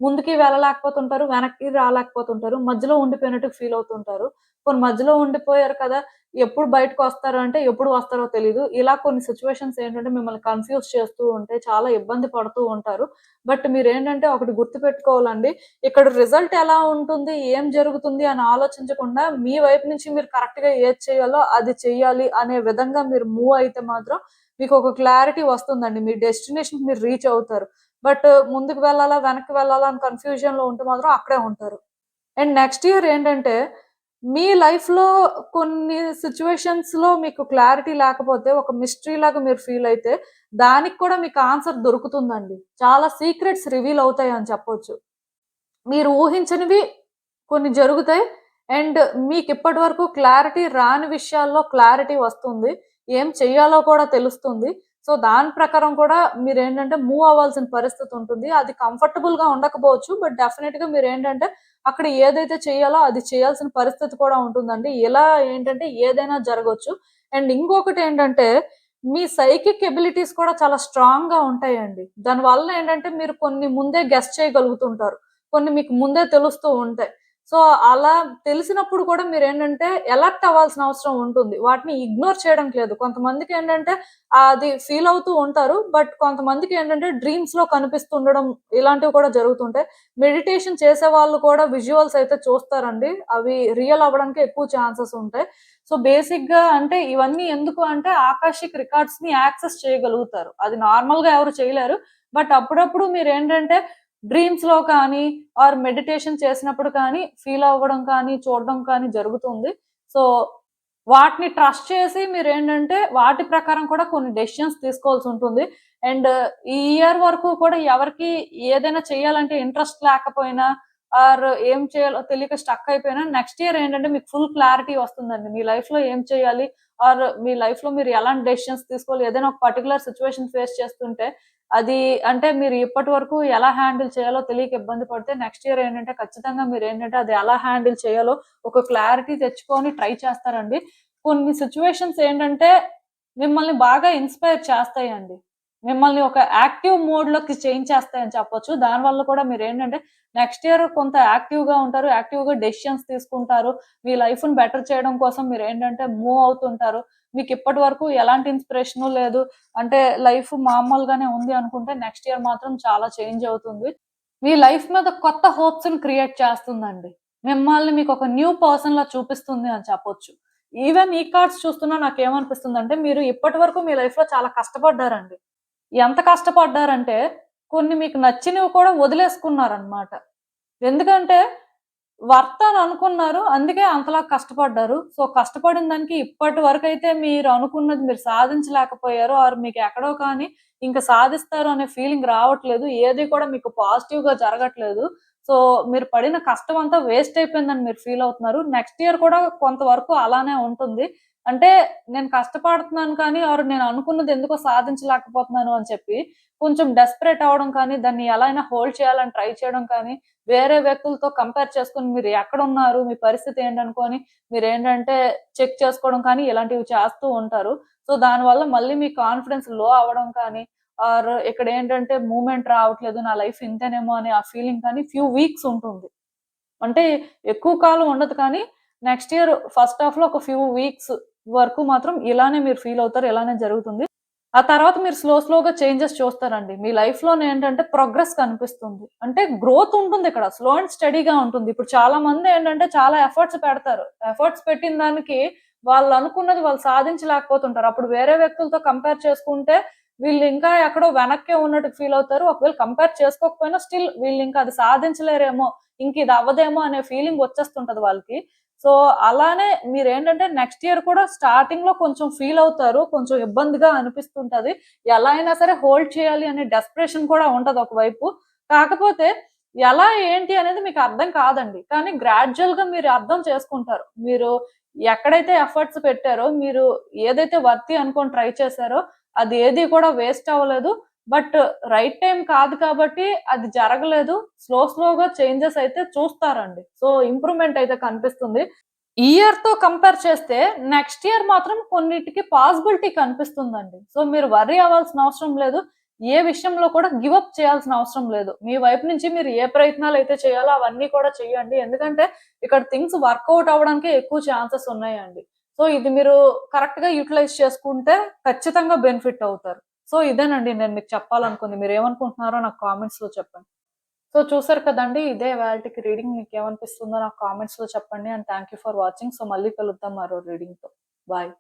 ముందుకి వెళ్ళలేకపోతుంటారు, వెనక్కి రాలేకపోతుంటారు. మధ్యలో ఉండిపోయినట్టు ఫీల్ అవుతుంటారు. పోనీ మధ్యలో ఉండిపోయారు కదా! ఎప్పుడు బయటకొస్తారు అంటే ఎప్పుడు వస్తారో తెలీదు. ఇలా కొన్ని సిట్యుయేషన్స్ ఏంటంటే మిమ్మల్ని కన్‌ఫ్యూజ్ చేస్తూ ఉంటాయి. చాలా ఇబ్బంది పడుతూ ఉంటారు. బట్ మీరేంటంటే ఒకటి గుర్తుపెట్టుకోవాలండి. ఇక్కడ రిజల్ట్ ఎలా ఉంటుంది? ఏం జరుగుతుంది? అని ఆలోచించకుండా మీ వైపు నుంచి మీరు కరెక్ట్‌గా ఏది చేయాలో అది చెయ్యాలి అనే విధంగా మీరు మూవ్ అయితే మాత్రం మీకొక క్లారిటీ వస్తుందండి. మీ డెస్టినేషన్‌కి మీరు రీచ్ అవుతారు. బట్ ముందుకు వెళ్ళాలా? వెనక్కి వెళ్ళాలా? అని కన్‌ఫ్యూజన్‌లో ఉంటే మాత్రం అక్కడే ఉంటారు. అండ్ నెక్స్ట్ ఇయర్ ఏంటంటే, మీ లైఫ్‌లో కొన్ని సిట్యుయేషన్స్‌లో మీకు క్లారిటీ లేకపోతే, ఒక మిస్టరీ లాగా మీరు ఫీల్ అయితే, దానికి కూడా మీకు ఆన్సర్ దొరుకుతుందండి. చాలా సీక్రెట్స్ రివీల్ అవుతాయని చెప్పొచ్చు. మీరు ఊహించనివి కొన్ని జరుగుతాయి. అండ్ మీకిప్పటి వరకు క్లారిటీ రాని విషయాల్లో క్లారిటీ వస్తుంది. ఏం చెయ్యాలో కూడా తెలుస్తుంది. సో, దాని ప్రకారం కూడా మీరేంటంటే మూవ్ అవ్వాల్సిన పరిస్థితి ఉంటుంది. అది కంఫర్టబుల్‌గా ఉండకపోవచ్చు. బట్ డెఫినిట్‌గా మీరేంటంటే అక్కడ ఏదైతే చేయాలో అది చేయాల్సిన పరిస్థితి కూడా ఉంటుందండి. ఇలా ఏంటంటే ఏదైనా జరగొచ్చు. అండ్ ఇంకొకటేంటంటే మీ సైకిక్ ఎబిలిటీస్ కూడా చాలా స్ట్రాంగ్‌గా ఉంటాయండి. దానివల్ల ఏంటంటే మీరు కొన్ని ముందే గెస్ చేయగలుగుతుంటారు. కొన్ని మీకు ముందే తెలుస్తూ ఉంటాయి. సో, అలా తెలిసినప్పుడు కూడా మీరేంటంటే అలర్ట్ అవ్వాల్సిన అవసరం ఉంటుంది. వాటిని ఇగ్నోర్ చేయడానికి లేదు. కొంతమందికేంటంటే అది ఫీల్ అవుతూ ఉంటారు. బట్ కొంతమందికేంటంటే డ్రీమ్స్‌లో కనిపిస్తుండడం ఇలాంటివి కూడా జరుగుతుంటాయి. మెడిటేషన్ చేసేవాళ్ళు కూడా విజువల్స్ అయితే చూస్తారండి. అవి రియల్ అవ్వడానికి ఎక్కువ ఛాన్సెస్ ఉంటాయి. సో, బేసిక్‌గా అంటే ఇవన్నీ ఎందుకు అంటే ఆకాషిక్ రికార్డ్స్‌ని యాక్సెస్ చేయగలుగుతారు. అది నార్మల్‌గా ఎవరు చేయలేరు. బట్ అప్పుడప్పుడు మీరేంటంటే డ్రీమ్స్‌లో కానీ ఆర్ మెడిటేషన్ చేసినప్పుడు కానీ ఫీల్ అవ్వడం కానీ, చూడడం కానీ జరుగుతుంది. సో, వాటిని ట్రస్ట్ చేసి మీరేంటంటే వాటి ప్రకారం కూడా కొన్ని డెసిషన్స్ తీసుకోవాల్సుంటుంది. అండ్ ఈ ఇయర్ వరకు కూడా ఎవరికీ ఏదైనా చేయాలంటే ఇంట్రెస్ట్ లేకపోయినా ఆర్ ఏం చేయాలో తెలియక స్టక్ అయిపోయినా నెక్స్ట్ ఇయర్ ఏంటంటే మీకు ఫుల్ క్లారిటీ వస్తుందండి. మీ లైఫ్‌లో ఏం చేయాలి? ఆర్ మీ లైఫ్‌లో మీరు ఎలాంటి డెసిషన్స్ తీసుకోవాలి? ఏదైనా ఒక పర్టిక్యులర్ సిట్యుయేషన్ ఫేస్ చేస్తుంటే అది అంటే మీరు ఇప్పటి వరకు ఎలా హ్యాండిల్ చేయాలో తెలియక ఇబ్బంది పడితే నెక్స్ట్ ఇయర్ ఏంటంటే ఖచ్చితంగా మీరేంటంటే అది ఎలా హ్యాండిల్ చేయాలో ఒక క్లారిటీ తెచ్చుకొని ట్రై చేస్తారండి. కొన్ని సిట్యుయేషన్స్ ఏంటంటే మిమ్మల్ని బాగా ఇన్‌స్పైర్ చేస్తాయండి. మిమ్మల్ని ఒక యాక్టివ్ మోడ్‌లోకి చేంజ్ చేస్తాయని చెప్పొచ్చు. దానివల్ల కూడా మీరేంటంటే నెక్స్ట్ ఇయర్ కొంత యాక్టివ్‌గా ఉంటారు. యాక్టివ్‌గా డెసిషన్స్ తీసుకుంటారు. మీ లైఫ్‌ని బెటర్ చేయడం కోసం మీరేంటంటే మూవ్ అవుతుంటారు. మీకిప్పటి వరకు ఎలాంటి ఇన్‌స్పిరేషను లేదు. అంటే లైఫ్ మామూలుగానే ఉంది అనుకుంటే నెక్స్ట్ ఇయర్ మాత్రం చాలా చేంజ్ అవుతుంది. మీ లైఫ్ మీద కొత్త హోప్స్‌ని క్రియేట్ చేస్తుందండి. మిమ్మల్ని మీకొక న్యూ పర్సన్‌లా చూపిస్తుంది అని చెప్పొచ్చు. ఈవెన్ ఈ కార్డ్స్ చూస్తున్నా నాకేమనిపిస్తుందంటే మీరు ఇప్పటి వరకు మీ లైఫ్‌లో చాలా కష్టపడ్డారండి. ఎంత కష్టపడ్డారంటే కొన్ని మీకు నచ్చినవి కూడా వదిలేసుకున్నారనమాట. ఎందుకంటే వర్త్ అని అనుకున్నారు. అందుకే అంతలా కష్టపడ్డారు. సో, కష్టపడిన దానికి ఇప్పటి వరకైతే మీరు అనుకున్నది మీరు సాధించలేకపోయారు. ఆర్ మీకు ఎక్కడో కానీ ఇంక సాధిస్తారు అనే ఫీలింగ్ రావట్లేదు. ఏది కూడా మీకు పాజిటివ్‌గా జరగట్లేదు. సో మీరు పడిన కష్టం అంతా వేస్ట్ అయిపోయిందని మీరు ఫీల్ అవుతున్నారు. నెక్స్ట్ ఇయర్ కూడా కొంతవరకు అలానే ఉంటుంది. అంటే నేను కష్టపడుతున్నాను కానీ నేను అనుకున్నది ఎందుకో సాధించలేకపోతున్నాను అని చెప్పి కొంచెం డెస్పరేట్ అవ్వడం కానీ, దాన్ని ఎలా అయినా హోల్డ్ చేయాలని ట్రై చేయడం కానీ, వేరే వ్యక్తులతో కంపేర్ చేసుకొని మీరు ఎక్కడున్నారు? మీ పరిస్థితి ఏంటనుకోని మీరేంటంటే చెక్ చేసుకోవడం కానీ ఇలాంటివి చేస్తూ ఉంటారు. సో దానివల్ల మళ్ళీ మీ కాన్ఫిడెన్స్ లో అవ్వడం కానీ, ఇక్కడేంటంటే మూవ్‌మెంట్ రావట్లేదు. నా లైఫ్ ఇంతేనేమో అనే ఆ ఫీలింగ్ కానీ ఫ్యూ వీక్స్ ఉంటుంది. అంటే ఎక్కువ కాలం ఉండదు కానీ నెక్స్ట్ ఇయర్ ఫస్ట్ హాఫ్‌లో ఒక ఫ్యూ వీక్స్ వరకు మాత్రం ఇలానే మీరు ఫీల్ అవుతారు. ఇలానే జరుగుతుంది. ఆ తర్వాత మీరు స్లోగా చేంజెస్ చూస్తారండి. మీ లైఫ్‌లోనేంటంటే ప్రోగ్రెస్ కనిపిస్తుంది. అంటే గ్రోత్ ఉంటుందిక్కడ. స్లో అండ్ స్టడీగా ఉంటుంది. ఇప్పుడు చాలా మందేంటంటే చాలా ఎఫర్ట్స్ పెడతారు. ఎఫర్ట్స్ పెట్టిన దానికి వాళ్ళనుకున్నది వాళ్ళు సాధించలేకపోతుంటారు. అప్పుడు వేరే వ్యక్తులతో కంపేర్ చేసుకుంటే వీళ్ళింకా ఎక్కడో వెనక్కే ఉన్నట్టు ఫీల్ అవుతారు. ఒకవేళ కంపేర్ చేసుకోకపోయినా స్టిల్ వీళ్ళింకా అది సాధించలేరేమో, ఇంకిది అవ్వదేమో అనే ఫీలింగ్ వచ్చేస్తుంటది వాళ్ళకి. సో, అలానే మీరేంటంటే నెక్స్ట్ ఇయర్ కూడా స్టార్టింగ్‌లో కొంచెం ఫీల్ అవుతారు. కొంచెం ఇబ్బందిగా అనిపిస్తుంటది. ఎలా అయినా సరే హోల్డ్ చేయాలి అనే డెస్పరేషన్ కూడా ఉంటది ఒకవైపు. కాకపోతే ఎలా ఏంటి అనేది మీకు అర్థం కాదండి. కానీ గ్రాడ్యుయల్‌గా మీరు అర్థం చేసుకుంటారు. మీరు ఎక్కడైతే ఎఫర్ట్స్ పెట్టారో, మీరు ఏదైతే వర్తీ అనుకోని ట్రై చేశారో, అది ఏది కూడా వేస్ట్ అవ్వలేదు. బట్ రైట్ టైమ్ కాదు కాబట్టి అది జరగలేదు. స్లోగా చేంజెస్ అయితే చూస్తారండి. సో, ఇంప్రూవ్‌మెంట్ అయితే కనిపిస్తుంది. ఈ ఇయర్‌తో కంపేర్ చేస్తే నెక్స్ట్ ఇయర్ మాత్రం కొన్నిటికి పాసిబిలిటీ కనిపిస్తుందండి. సో, మీరు వర్రీ అవ్వాల్సిన అవసరం లేదు. ఏ విషయంలో కూడా గివ్ అప్ చేయాల్సిన అవసరం లేదు. మీ వైపు నుంచి మీరు ఏ ప్రయత్నాలైతే చేయాలో అవన్నీ కూడా చేయండి. ఎందుకంటే ఇక్కడ థింగ్స్ వర్కౌట్ అవ్వడానికే ఎక్కువ ఛాన్సెస్ ఉన్నాయండి. సో, ఇది మీరు కరెక్ట్‌గా యుటిలైజ్ చేసుకుంటే ఖచ్చితంగా బెనిఫిట్ అవుతారు. సో, ఇదేనండి నేను మీకు చెప్పాలనుకుంది. మీరేమనుకుంటున్నారో నాకు కామెంట్స్‌లో చెప్పండి. సో, చూసారు కదండీ! ఇదే ఇవాల్టికి రీడింగ్. మీకేమనిపిస్తుందో నాకు కామెంట్స్‌లో చెప్పండి. And thank you for watching. So, మళ్ళీ కలుద్దాం మరో రీడింగ్‌తో. బాయ్.